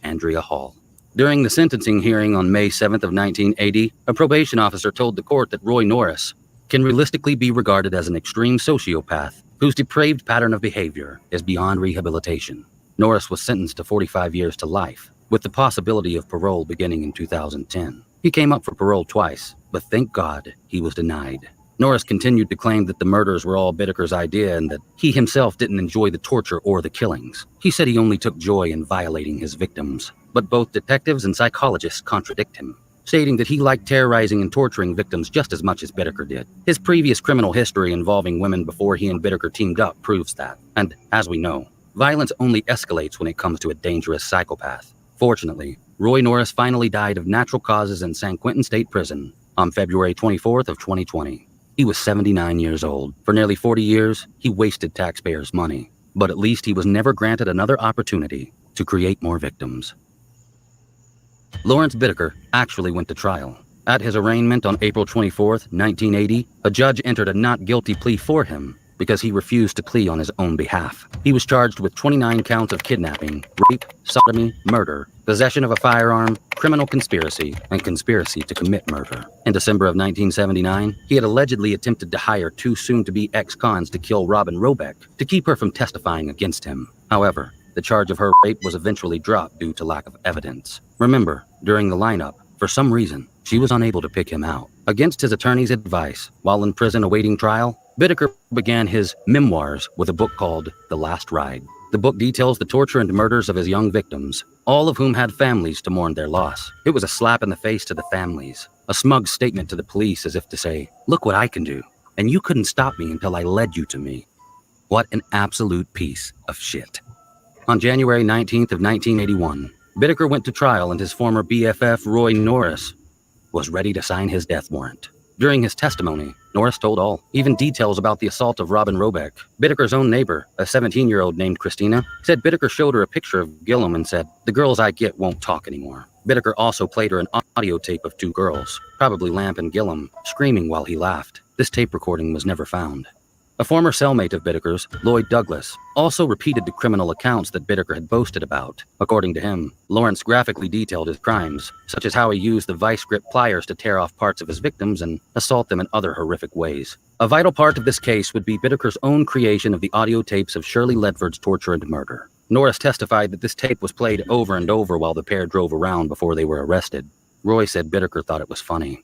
Speaker 16: Andrea Hall. During the sentencing hearing on May 7th of 1980, a probation officer told the court that Roy Norris can realistically be regarded as an extreme sociopath whose depraved pattern of behavior is beyond rehabilitation. Norris was sentenced to 45 years to life, with the possibility of parole beginning in 2010. He came up for parole twice, but thank God he was denied. Norris continued to claim that the murders were all Bittaker's idea and that he himself didn't enjoy the torture or the killings. He said he only took joy in violating his victims, but both detectives and psychologists contradict him, stating that he liked terrorizing and torturing victims just as much as Bittaker did. His previous criminal history involving women before he and Bittaker teamed up proves that. And, as we know, violence only escalates when it comes to a dangerous psychopath. Fortunately, Roy Norris finally died of natural causes in San Quentin State Prison on February 24th of 2020. He was 79 years old. For nearly 40 years, he wasted taxpayers' money, but at least he was never granted another opportunity to create more victims. Lawrence Bittaker actually went to trial. At his arraignment on April 24th, 1980, a judge entered a not guilty plea for him because he refused to plea on his own behalf. He was charged with 29 counts of kidnapping, rape, sodomy, murder, possession of a firearm, criminal conspiracy, and conspiracy to commit murder. In December of 1979, he had allegedly attempted to hire two soon-to-be ex-cons to kill Robin Robeck to keep her from testifying against him. However, the charge of her rape was eventually dropped due to lack of evidence. Remember, during the lineup, for some reason, she was unable to pick him out. Against his attorney's advice, while in prison awaiting trial, Bittaker began his memoirs with a book called The Last Ride. The book details the torture and murders of his young victims, all of whom had families to mourn their loss. It was a slap in the face to the families, a smug statement to the police as if to say, look what I can do, and you couldn't stop me until I led you to me. What an absolute piece of shit. On January 19th of 1981, Bittaker went to trial and his former BFF, Roy Norris, was ready to sign his death warrant. During his testimony, Norris told all, even details about the assault of Robin Robeck. Bittaker's own neighbor, a 17-year-old named Christina, said Bittaker showed her a picture of Gillum and said, the girls I get won't talk anymore. Bittaker also played her an audio tape of two girls, probably Lamp and Gillum, screaming while he laughed. This tape recording was never found. A former cellmate of Bittaker's, Lloyd Douglas, also repeated the criminal accounts that Bittaker had boasted about. According to him, Lawrence graphically detailed his crimes, such as how he used the vice grip pliers to tear off parts of his victims and assault them in other horrific ways. A vital part of this case would be Bittaker's own creation of the audio tapes of Shirley Ledford's torture and murder. Norris testified that this tape was played over and over while the pair drove around before they were arrested. Roy said Bittaker thought it was funny.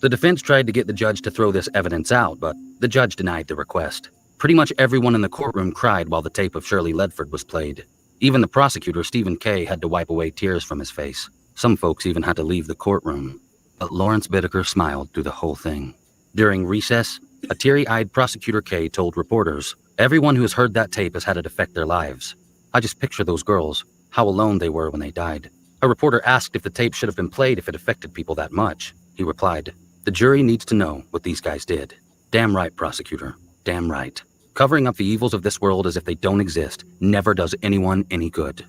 Speaker 16: The defense tried to get the judge to throw this evidence out, but the judge denied the request. Pretty much everyone in the courtroom cried while the tape of Shirley Ledford was played. Even the prosecutor, Stephen Kay, had to wipe away tears from his face. Some folks even had to leave the courtroom. But Lawrence Bittaker smiled through the whole thing. During recess, a teary-eyed prosecutor Kay told reporters, everyone who has heard that tape has had it affect their lives. I just picture those girls, how alone they were when they died. A reporter asked if the tape should have been played if it affected people that much. He replied, the jury needs to know what these guys did. Damn right, prosecutor. Damn right. Covering up the evils of this world as if they don't exist never does anyone any good.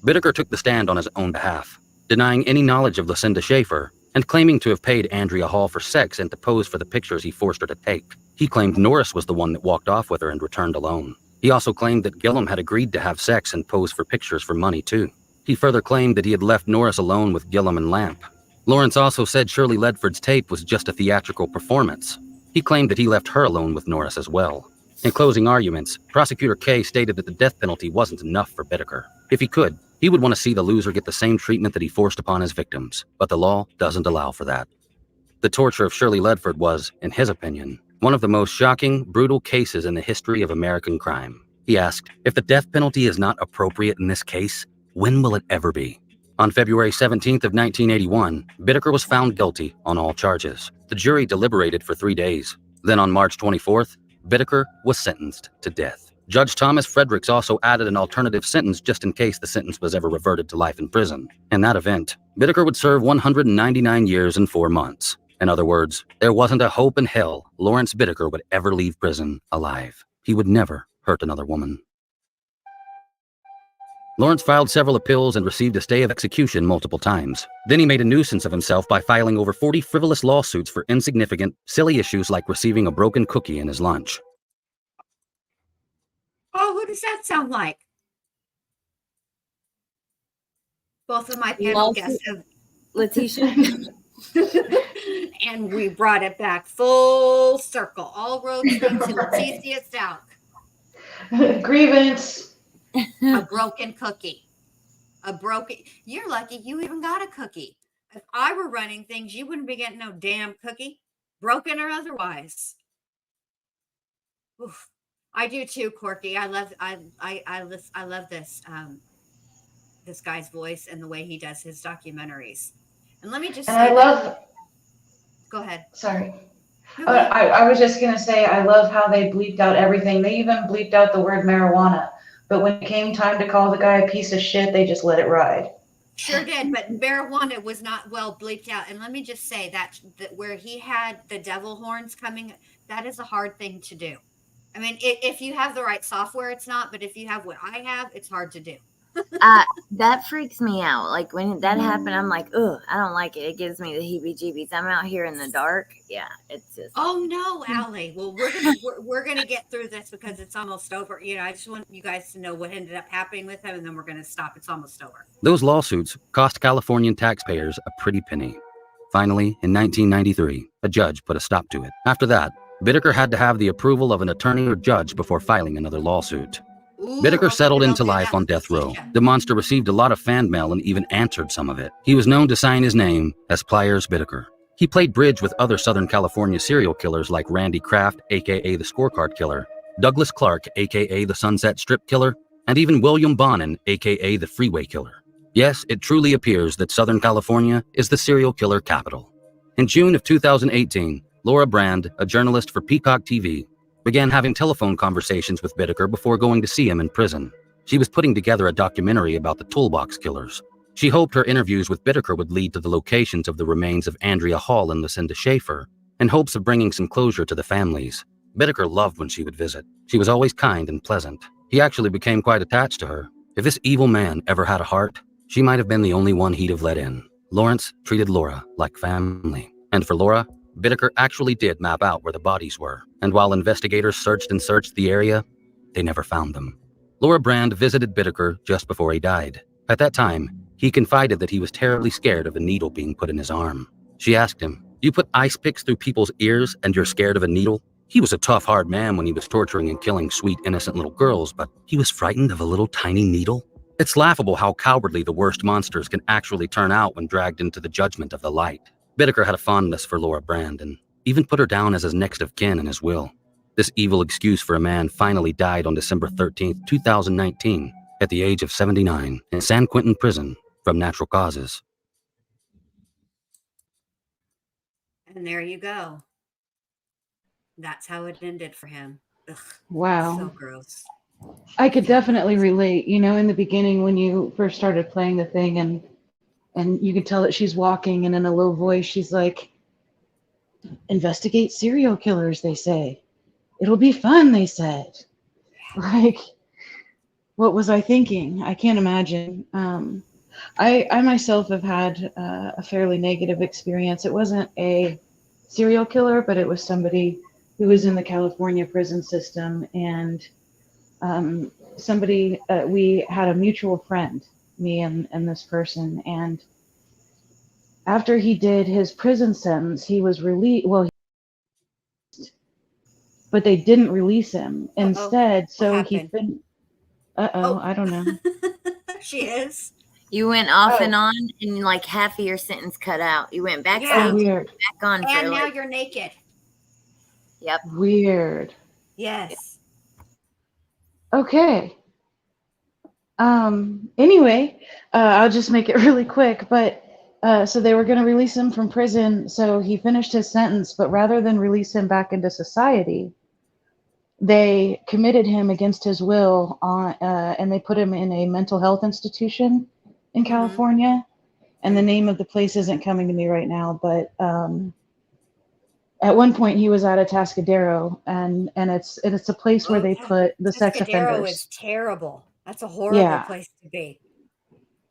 Speaker 16: Bittaker took the stand on his own behalf, denying any knowledge of Lucinda Schaefer and claiming to have paid Andrea Hall for sex and to pose for the pictures he forced her to take. He claimed Norris was the one that walked off with her and returned alone. He also claimed that Gillum had agreed to have sex and pose for pictures for money too. He further claimed that he had left Norris alone with Gillum and Lamp. Lawrence also said Shirley Ledford's tape was just a theatrical performance. He claimed that he left her alone with Norris as well. In closing arguments, Prosecutor Kay stated that the death penalty wasn't enough for Bittaker. If he could, he would want to see the loser get the same treatment that he forced upon his victims, but the law doesn't allow for that. The torture of Shirley Ledford was, in his opinion, one of the most shocking, brutal cases in the history of American crime. He asked, if the death penalty is not appropriate in this case, when will it ever be? On February 17th of 1981, Bittaker was found guilty on all charges. The jury deliberated for 3 days. Then on March 24th, Bittaker was sentenced to death. Judge Thomas Fredericks also added an alternative sentence just in case the sentence was ever reverted to life in prison. In that event, Bittaker would serve 199 years and 4 months. In other words, there wasn't a hope in hell Lawrence Bittaker would ever leave prison alive. He would never hurt another woman. Lawrence filed several appeals and received a stay of execution multiple times. Then he made a nuisance of himself by filing over 40 frivolous lawsuits for insignificant, silly issues like receiving a broken cookie in his lunch.
Speaker 2: Oh, who does that sound like? Both of my panel guests have
Speaker 6: Letitia.
Speaker 2: And we brought it back full circle. All roads lead to Leticia Stout.
Speaker 5: Grievance.
Speaker 2: A broken cookie. You're lucky you even got a cookie. If I were running things, you wouldn't be getting no damn cookie, broken or otherwise. Oof. I do too, Corky. I love this this guy's voice and the way he does his documentaries. And let me just say, go ahead.
Speaker 5: Sorry. I was just gonna say I love how they bleeped out everything. They even bleeped out the word marijuana. But when it came time to call the guy a piece of shit, they just let it ride.
Speaker 2: Sure did, but marijuana was not well bleeped out. And let me just say that where he had the devil horns coming, that is a hard thing to do. I mean, if you have the right software, it's not. But if you have what I have, it's hard to do.
Speaker 6: That freaks me out. Like when that happened, I'm like, ugh, I don't like it. It gives me the heebie-jeebies. I'm out here in the dark. Yeah, it's just.
Speaker 2: Oh no, Allie. Well, we're gonna get through this because it's almost over. You know, I just want you guys to know what ended up happening with him, and then we're gonna stop. It's almost over.
Speaker 16: Those lawsuits cost Californian taxpayers a pretty penny. Finally, in 1993, a judge put a stop to it. After that, Bittaker had to have the approval of an attorney or judge before filing another lawsuit. Bittaker settled into life on death row. The monster received a lot of fan mail and even answered some of it. He was known to sign his name as Pliers Bittaker. He played bridge with other Southern California serial killers like Randy Kraft, aka the Scorecard Killer, Douglas Clark, aka the Sunset Strip Killer, and even William Bonin, aka the Freeway Killer. Yes, it truly appears that Southern California is the serial killer capital. In June of 2018, Laura Brand, a journalist for Peacock TV, began having telephone conversations with Bittaker before going to see him in prison. She was putting together a documentary about the Toolbox Killers. She hoped her interviews with Bittaker would lead to the locations of the remains of Andrea Hall and Lucinda Schaefer, in hopes of bringing some closure to the families. Bittaker loved when she would visit. She was always kind and pleasant. He actually became quite attached to her. If this evil man ever had a heart, she might have been the only one he'd have let in. Lawrence treated Laura like family. And for Laura, Bittaker actually did map out where the bodies were, and while investigators searched and searched the area, they never found them. Laura Brand visited Bittaker just before he died. At that time, he confided that he was terribly scared of a needle being put in his arm. She asked him, "You put ice picks through people's ears and you're scared of a needle?" He was a tough, hard man when he was torturing and killing sweet, innocent little girls, but he was frightened of a little tiny needle? It's laughable how cowardly the worst monsters can actually turn out when dragged into the judgment of the light. Bittaker had a fondness for Laura Brand and even put her down as his next of kin in his will. This evil excuse for a man finally died on December 13th, 2019, at the age of 79 in San Quentin prison from natural causes.
Speaker 2: And there you go. That's how it ended for him. Ugh,
Speaker 5: Wow.
Speaker 2: so gross.
Speaker 5: I could definitely relate. You know, in the beginning when you first started playing the thing and you could tell that she's walking and in a low voice she's like, "Investigate serial killers," they say. "It'll be fun," they said. Like, what was I thinking? I can't imagine. I myself have had a fairly negative experience. It wasn't a serial killer, but it was somebody who was in the California prison system, and we had a mutual friend, me and this person, and after he did his prison sentence, he was released. Well, but they didn't release him. Instead, so he been. I don't know.
Speaker 2: She is.
Speaker 6: You went off and on, and like half of your sentence cut out. You went back
Speaker 2: Yeah.
Speaker 6: on,
Speaker 5: Weird.
Speaker 6: back on.
Speaker 2: And
Speaker 6: for
Speaker 2: now
Speaker 6: like,
Speaker 2: you're naked.
Speaker 6: Yep.
Speaker 5: Weird.
Speaker 2: Yes.
Speaker 5: Okay. Anyway, I'll just make it really quick, but so they were going to release him from prison, so he finished his sentence, but rather than release him back into society, they committed him against his will and they put him in a mental health institution in California, and the name of the place isn't coming to me right now, but at one point he was at Atascadero, and it's a place where they put the sex
Speaker 2: Atascadero
Speaker 5: offenders.
Speaker 2: is terrible. That's a horrible place to be.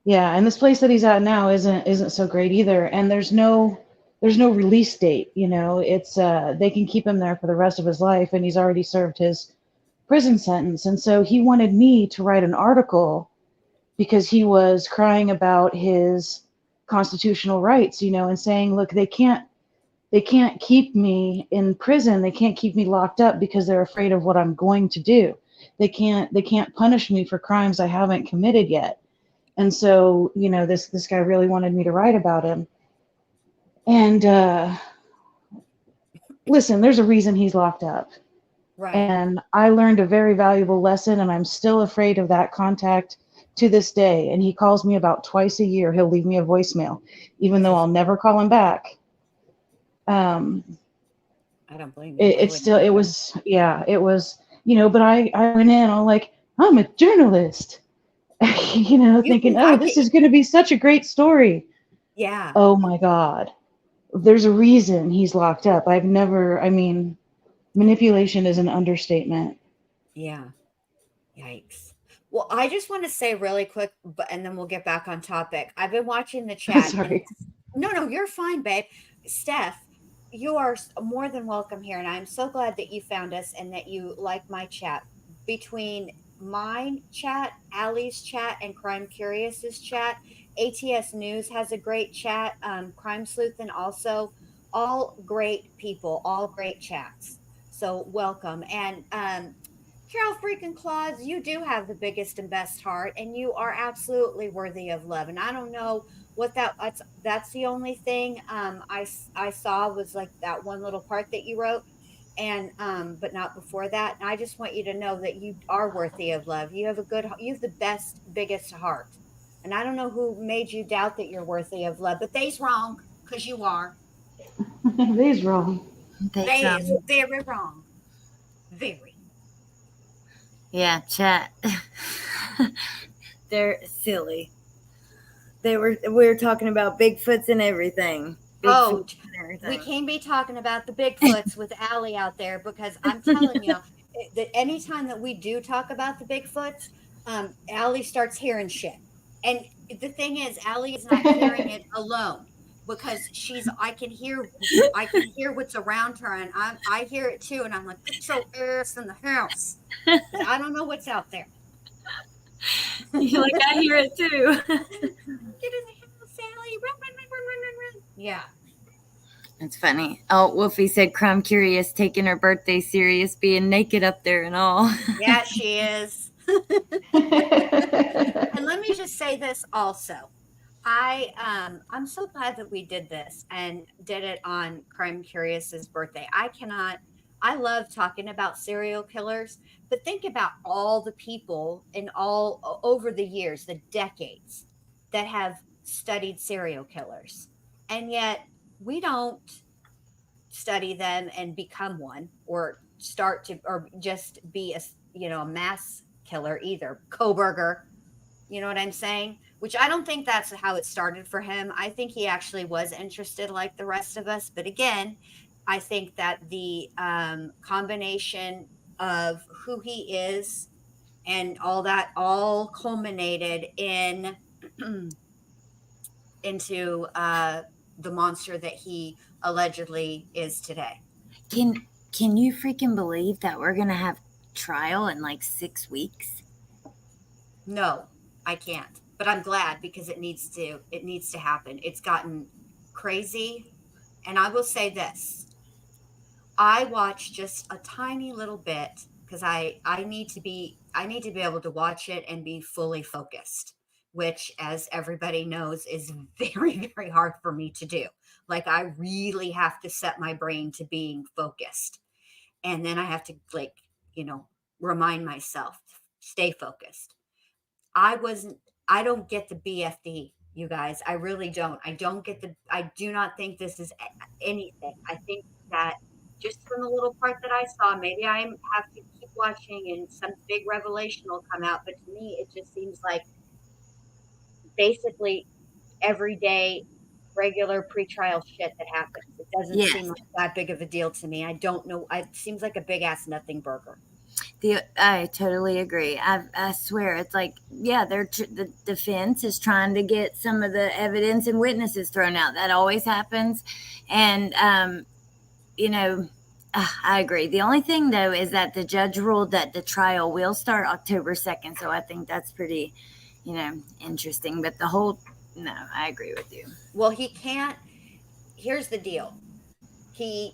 Speaker 5: Yeah, and this place that he's at now isn't so great either. And there's no release date. You know, it's they can keep him there for the rest of his life, and he's already served his prison sentence. And so he wanted me to write an article because he was crying about his constitutional rights, you know, and saying, look, they can't keep me in prison. They can't keep me locked up because they're afraid of what I'm going to do. They can't punish me for crimes I haven't committed yet. And so, you know, this guy really wanted me to write about him. And listen, there's a reason he's locked up.
Speaker 2: Right.
Speaker 5: And I learned a very valuable lesson, and I'm still afraid of that contact to this day. And he calls me about twice a year. He'll leave me a voicemail, even though I'll never call him back.
Speaker 2: I don't blame you.
Speaker 5: It was, you know, but I went in, I'm like, I'm a journalist, you know, thinking, this is going to be such a great story.
Speaker 2: Yeah.
Speaker 5: Oh my God. There's a reason he's locked up. Manipulation is an understatement.
Speaker 2: Yeah. Yikes. Well, I just want to say really quick, and then we'll get back on topic. I've been watching the chat.
Speaker 5: Sorry.
Speaker 2: No, you're fine, babe. Steph, you are more than welcome here, and I'm so glad that you found us and that you like my chat. Between mine chat, Allie's chat, and Crime Curious's chat, ATS News has a great chat. Crime Sleuth, and also all great people, all great chats. So welcome. And Carol freaking Claus, you do have the biggest and best heart, and you are absolutely worthy of love. And I don't know what that's the only thing I saw was like that one little part that you wrote, and but not before that. And I just want you to know that you are worthy of love. You have the best, biggest heart. And I don't know who made you doubt that you're worthy of love, but they's wrong, because you are.
Speaker 5: They's wrong.
Speaker 2: They is very wrong. Very.
Speaker 6: Yeah, chat. They're silly. We were talking about Bigfoots and everything.
Speaker 2: Oh, we can't be talking about the Bigfoots with Allie out there, because I'm telling you that anytime that we do talk about the Bigfoots, Allie starts hearing shit. And the thing is, Allie is not hearing it alone, because I can hear what's around her, and I hear it too, and I'm like, get your ass in the house. I don't know what's out there.
Speaker 6: You're like, I hear it too.
Speaker 2: Get in the house, Allie. Run. Yeah.
Speaker 6: That's funny. Oh, Wolfie said Crime Curious taking her birthday serious, being naked up there and all.
Speaker 2: Yeah, she is. And let me just say this also. I'm so glad that we did this and did it on Crime Curious's birthday. I love talking about serial killers, but think about all the people in all over the years, the decades, that have studied serial killers. And yet we don't study them and become one, or just be a mass killer either. Koberger, you know what I'm saying? Which I don't think that's how it started for him. I think he actually was interested like the rest of us. But again, I think that the combination of who he is and all that all culminated into the monster that he allegedly is today.
Speaker 6: Can you freaking believe that we're gonna have trial in like 6 weeks?
Speaker 2: No, I can't. But I'm glad, because it needs to happen. It's gotten crazy. And I will say this. I watched just a tiny little bit, because I need to be able to watch it and be fully focused, which, as everybody knows, is very, very hard for me to do. Like, I really have to set my brain to being focused. And then I have to, remind myself, stay focused. I don't get the BFD, you guys. I really don't. I do not think this is anything. I think that just from the little part that I saw, maybe I have to keep watching and some big revelation will come out. But to me, it just seems like basically everyday, regular pretrial shit that happens. It doesn't seem like that big of a deal to me. I don't know. It seems like a big ass nothing burger.
Speaker 6: I totally agree. I swear, it's like, yeah, the defense is trying to get some of the evidence and witnesses thrown out. That always happens. And, I agree. The only thing, though, is that the judge ruled that the trial will start October 2nd. So I think that's pretty, interesting. But no, I agree with you.
Speaker 2: Well, he can't. Here's the deal. He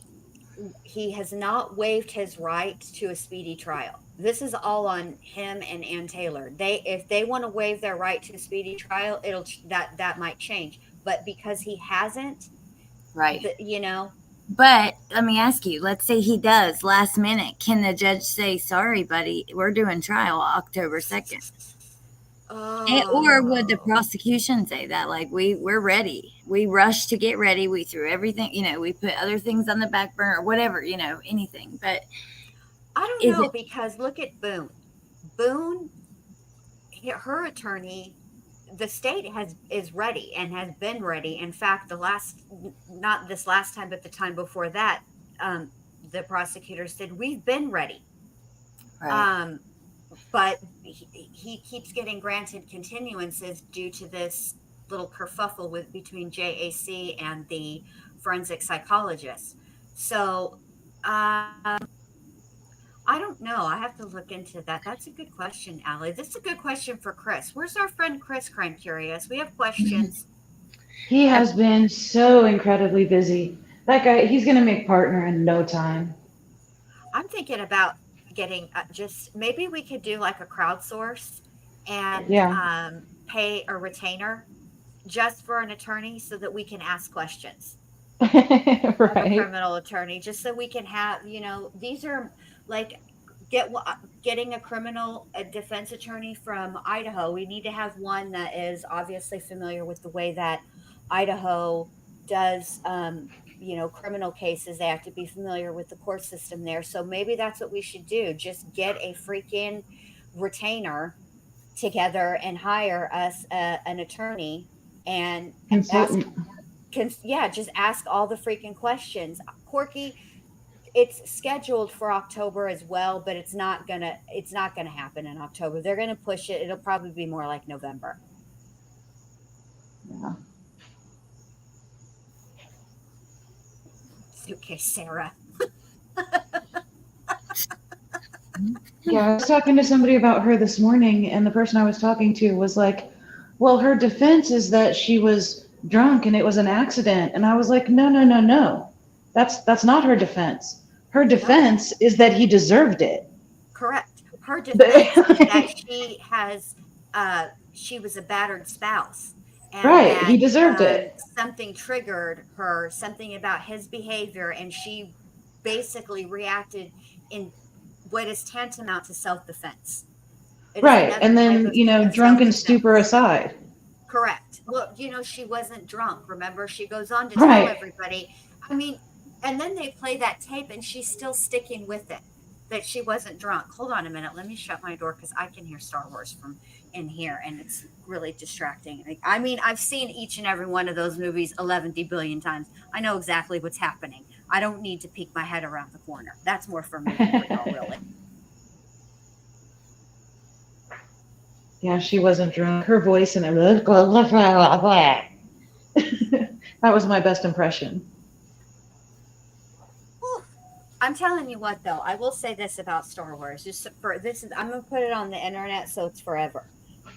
Speaker 2: has not waived his right to a speedy trial. This is all on him and Ann Taylor. If they want to waive their right to a speedy trial, that might change. But because he hasn't,
Speaker 6: right? But let me ask you. Let's say he does last minute. Can the judge say, "Sorry, buddy, we're doing trial October 2nd"? Or would the prosecution say that, like, we're ready, we rushed to get ready, we threw everything, we put other things on the back burner, or whatever, anything. But
Speaker 2: I don't know, because look at Boone, her attorney, the state is ready and has been ready. In fact, not this last time, but the time before that, the prosecutor said, we've been ready.
Speaker 6: Right.
Speaker 2: but he keeps getting granted continuances due to this little kerfuffle between JAC and the forensic psychologist. So I don't know. I have to look into that. That's a good question, Allie. This is a good question for Chris. Where's our friend Chris, Crime Curious? We have questions.
Speaker 5: He has been so incredibly busy. That guy, he's going to make partner in no time.
Speaker 2: I'm thinking about getting just maybe we could do like a crowdsource and pay a retainer just for an attorney so that we can ask questions.
Speaker 5: Right.
Speaker 2: Of a criminal attorney, just so we can have, these are like getting a defense attorney from Idaho. We need to have one that is obviously familiar with the way that Idaho does criminal cases. They have to be familiar with the court system there. So maybe that's what we should do. Just get a freaking retainer together and hire us an attorney and
Speaker 5: Consultant.
Speaker 2: just ask all the freaking questions. Corky, it's scheduled for October as well, but it's not gonna happen in October. They're gonna push it. It'll probably be more like November.
Speaker 5: Yeah.
Speaker 2: Suitcase Sarah.
Speaker 5: Yeah, I was talking to somebody about her this morning, and the person I was talking to was like, well, her defense is that she was drunk and it was an accident. And I was like, no. That's not her defense. Her defense is that he deserved it.
Speaker 2: Correct. Her defense is that she was a battered spouse. And
Speaker 5: right.
Speaker 2: That,
Speaker 5: he deserved it.
Speaker 2: Something triggered her, something about his behavior, and she basically reacted in what is tantamount to self-defense.
Speaker 5: Right. And then, drunken stupor aside.
Speaker 2: Correct. Well, she wasn't drunk. Remember, she goes on to tell everybody. I mean, and then they play that tape and she's still sticking with it, that she wasn't drunk. Hold on a minute. Let me shut my door because I can hear Star Wars from in here and it's really distracting. I mean, I've seen each and every one of those movies 11 billion times. I know exactly what's happening. I don't need to peek my head around the corner. That's more for me than for y'all, really.
Speaker 5: Yeah, she wasn't drunk. Her voice and that was my best impression.
Speaker 2: I'm telling you what, though, I will say this about Star Wars. I'm gonna put it on the internet so it's forever.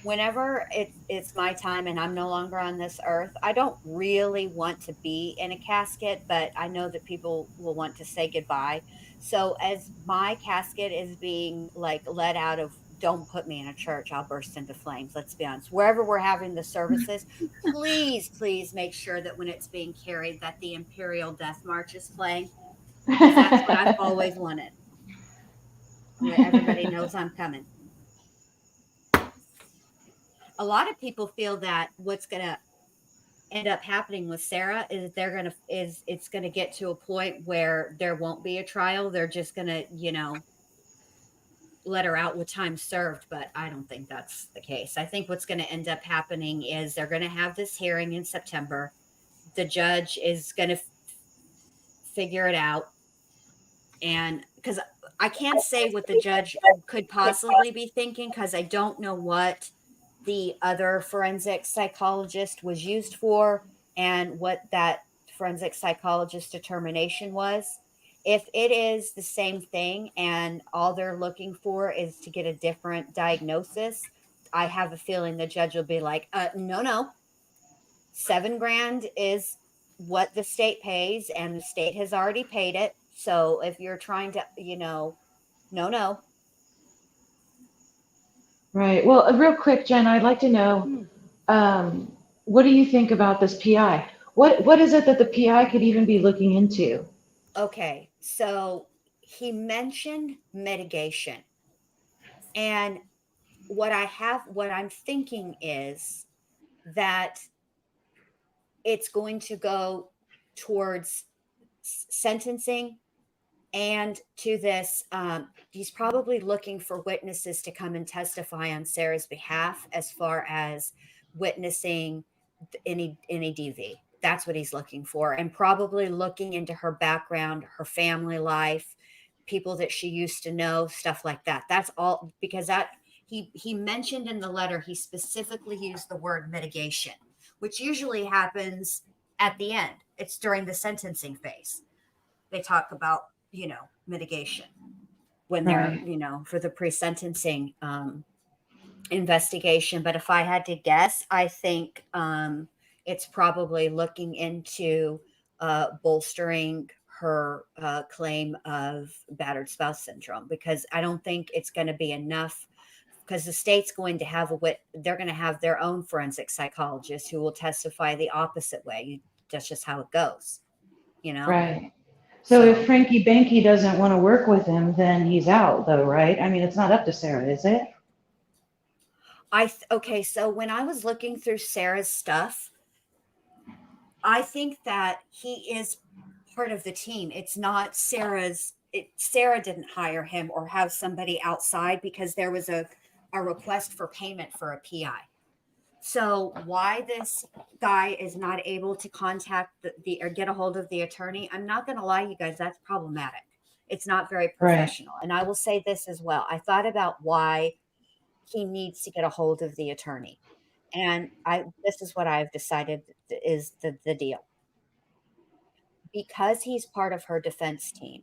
Speaker 2: Whenever it's my time and I'm no longer on this earth, I don't really want to be in a casket, but I know that people will want to say goodbye. So as my casket is being let out of, don't put me in a church, I'll burst into flames. Let's be honest. Wherever we're having the services, please make sure that when it's being carried that the Imperial Death March is playing. That's what I've always wanted. Everybody knows I'm coming. A lot of people feel that what's going to end up happening with Sarah is it's going to get to a point where there won't be a trial. They're just going to, let her out with time served, but I don't think that's the case. I think what's going to end up happening is they're going to have this hearing in September. The judge is going to figure it out. And because I can't say what the judge could possibly be thinking, because I don't know what the other forensic psychologist was used for and what that forensic psychologist determination was. If it is the same thing and all they're looking for is to get a different diagnosis, I have a feeling the judge will be like, no. $7,000 is what the state pays, and the state has already paid it. So if you're trying to, no.
Speaker 5: Right. Well, real quick, Jen, I'd like to know, what do you think about this PI? What is it that the PI could even be looking into?
Speaker 2: Okay, so he mentioned mitigation, and what I'm thinking is that it's going to go towards sentencing and to this. He's probably looking for witnesses to come and testify on Sarah's behalf as far as witnessing any DV. That's what he's looking for, and probably looking into her background, her family life, people that she used to know, stuff like that. That's all, because that he mentioned in the letter, he specifically used the word mitigation, which usually happens at the end. It's during the sentencing phase. They talk about, mitigation when they're,
Speaker 5: Right.
Speaker 2: for the pre-sentencing investigation. But if I had to guess, I think it's probably looking into bolstering her claim of battered spouse syndrome, because I don't think it's going to be enough, because the state's going to have they're going to have their own forensic psychologist who will testify the opposite way. That's just how it goes,
Speaker 5: Right. So if Frankie Banky doesn't want to work with him, then he's out, though, right? I mean, it's not up to Sarah, is it?
Speaker 2: Okay, so when I was looking through Sarah's stuff, I think that he is part of the team. It's not Sarah's. Sarah didn't hire him or have somebody outside, because there was a request for payment for a PI. So why this guy is not able to contact the or get a hold of the attorney, I'm not going to lie, you guys, that's problematic. It's not very professional. And I will say this as well. I thought about why he needs to get a hold of the attorney. And this is what I've decided is the deal. Because he's part of her defense team,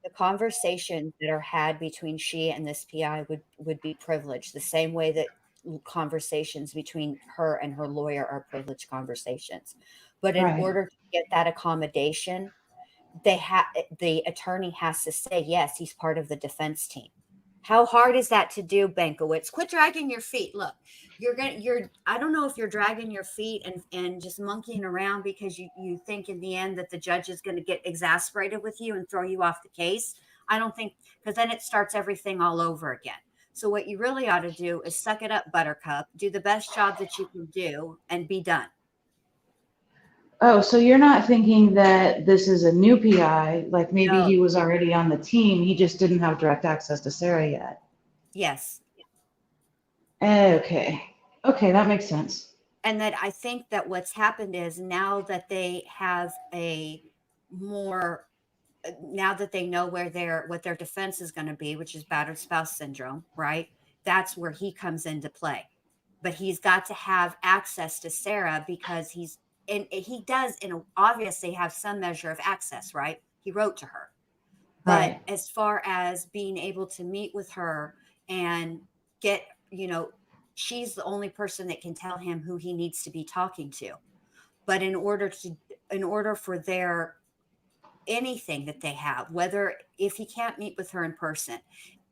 Speaker 2: the conversations that are had between she and this PI would be privileged, the same way that conversations between her and her lawyer are privileged conversations. But in order to get that accommodation, the attorney has to say, yes, he's part of the defense team. How hard is that to do, Bankowitz? Quit dragging your feet. Look, I don't know if you're dragging your feet and just monkeying around because you think in the end that the judge is going to get exasperated with you and throw you off the case. I don't think, because then it starts everything all over again. So what you really ought to do is suck it up, Buttercup, do the best job that you can do, and be done.
Speaker 5: Oh, so you're not thinking that this is a new PI, like maybe he was already on the team, he just didn't have direct access to Sarah yet.
Speaker 2: Yes.
Speaker 5: Okay, that makes sense.
Speaker 2: And that I think that what's happened is now that they have now that they know what their defense is going to be, which is battered spouse syndrome, right? That's where he comes into play. But he's got to have access to Sarah, because he does obviously have some measure of access, right? He wrote to her. But as far as being able to meet with her and get, she's the only person that can tell him who he needs to be talking to. But in order for their anything that they have, if he can't meet with her in person,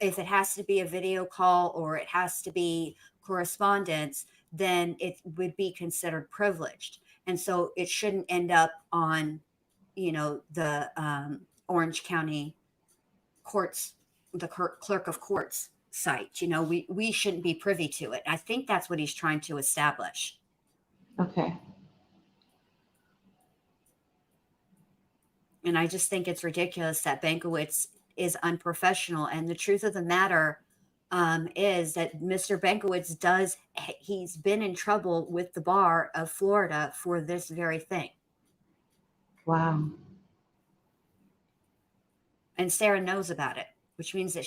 Speaker 2: if it has to be a video call or it has to be correspondence, then it would be considered privileged. And so it shouldn't end up on, the Orange County courts, the clerk of courts site. We shouldn't be privy to it. I think that's what he's trying to establish.
Speaker 5: Okay.
Speaker 2: And I just think it's ridiculous that Bankowitz is unprofessional. And the truth of the matter is that Mr. Bankowitz he's been in trouble with the bar of Florida for this very thing.
Speaker 5: Wow.
Speaker 2: And Sarah knows about it, which means that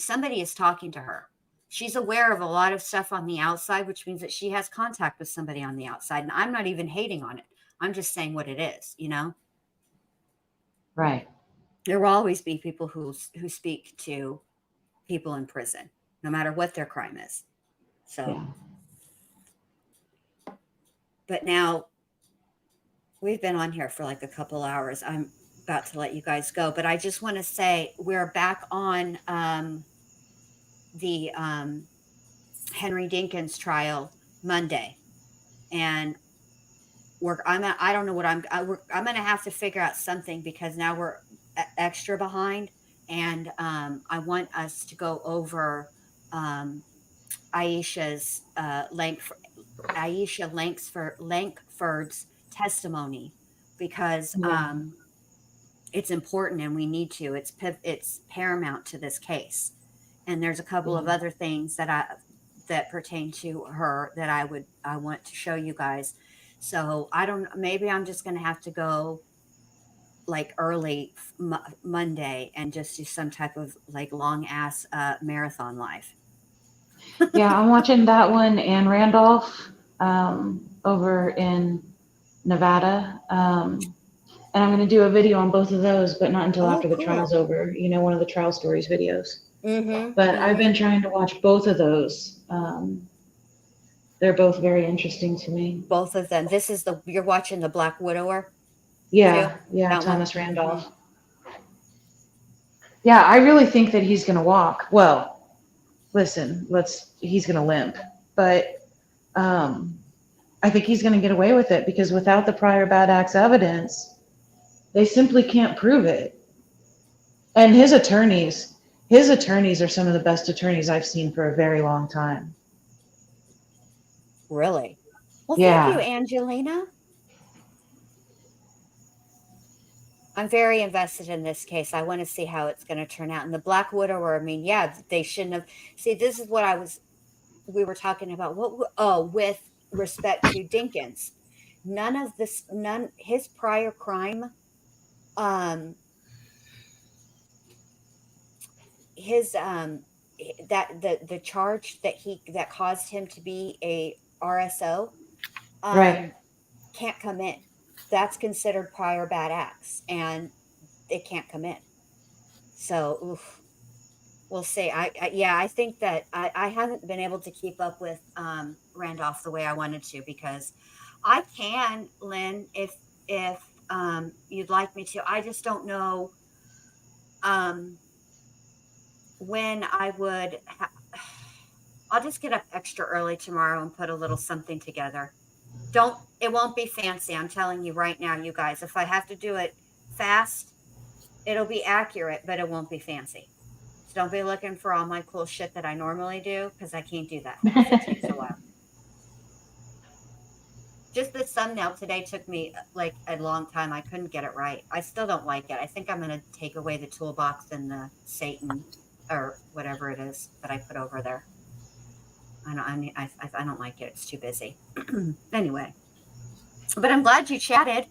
Speaker 2: somebody is talking to her. She's aware of a lot of stuff on the outside, which means that she has contact with somebody on the outside. And I'm not even hating on it. I'm just saying what it is,
Speaker 5: Right.
Speaker 2: There will always be people who speak to people in prison, no matter what their crime is. So, But now we've been on here for like a couple hours. I'm about to let you guys go, but I just want to say we're back on the Henry Dinkins trial Monday, and I don't know what I'm going to have to figure out something, because now we're extra behind, and I want us to go over Aisha Lankford's testimony, because it's important and we need to. It's paramount to this case, and there's a couple of other things that pertain to her that I want to show you guys. So maybe I'm just going to have to go like early Monday and just do some type of like long ass marathon live.
Speaker 5: Yeah, I'm watching that one and Randolph over in Nevada. And I'm going to do a video on both of those, but not until after the trial's over. You know, one of the trial stories videos. But I've been trying to watch both of those. They're both very interesting to me.
Speaker 2: Both of them. This is you're watching the Black Widower?
Speaker 5: Yeah,
Speaker 2: too?
Speaker 5: yeah,
Speaker 2: That
Speaker 5: Thomas
Speaker 2: one?
Speaker 5: Randolph. Yeah, I really think that he's going to walk. Well, listen, he's going to limp. But I think he's going to get away with it because without the prior bad acts evidence, they simply can't prove it. And his attorneys are some of the best attorneys I've seen for a very long time.
Speaker 2: Really? Well,
Speaker 5: Yeah.
Speaker 2: thank you, Angelina. I'm very invested in this case. I want to see how it's going to turn out. And the Black Widower, I mean, yeah, they shouldn't have. See, this is what we were talking about. With respect to Dinkins, his prior crime, the charge that caused him to be a RSO,
Speaker 5: Right.
Speaker 2: can't come in. That's considered prior bad acts, and it can't come in. So, we'll see. I think that I haven't been able to keep up with Randolph the way I wanted to, because I can, Lynn, if you'd like me to. I just don't know when I would. I'll just get up extra early tomorrow and put a little something together. It won't be fancy. I'm telling you right now, you guys. If I have to do it fast, it'll be accurate, but it won't be fancy. So don't be looking for all my cool shit that I normally do, because I can't do that. It takes a while. Just the thumbnail today took me like a long time. I couldn't get it right. I still don't like it. I think I'm going to take away the toolbox and the Satan or whatever it is that I put over there. I don't like it. It's too busy. Anyway, but I'm glad you chatted,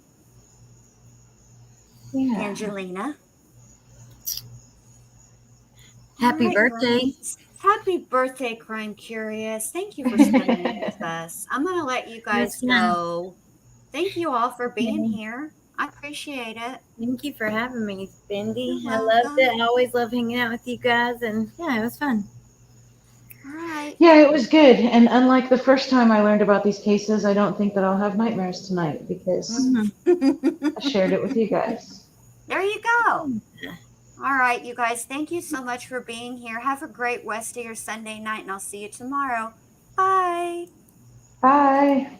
Speaker 2: Angelina.
Speaker 6: Happy birthday.
Speaker 2: Ladies. Happy birthday, Crime Curious. Thank you for spending it with us. I'm going to let you guys go. Thank you all for being here. I appreciate it.
Speaker 6: Thank you for having me, Cindy.
Speaker 2: You're
Speaker 6: I loved
Speaker 2: welcome.
Speaker 6: it. I always love hanging out with you guys, and yeah, it was fun.
Speaker 2: All right.
Speaker 5: Yeah, it was good. And unlike the first time I learned about these cases, I don't think that I'll have nightmares tonight because I shared it with you guys.
Speaker 2: There you go. All right, you guys. Thank you so much for being here. Have a great rest of your Sunday night, and I'll see you tomorrow. Bye.
Speaker 5: Bye.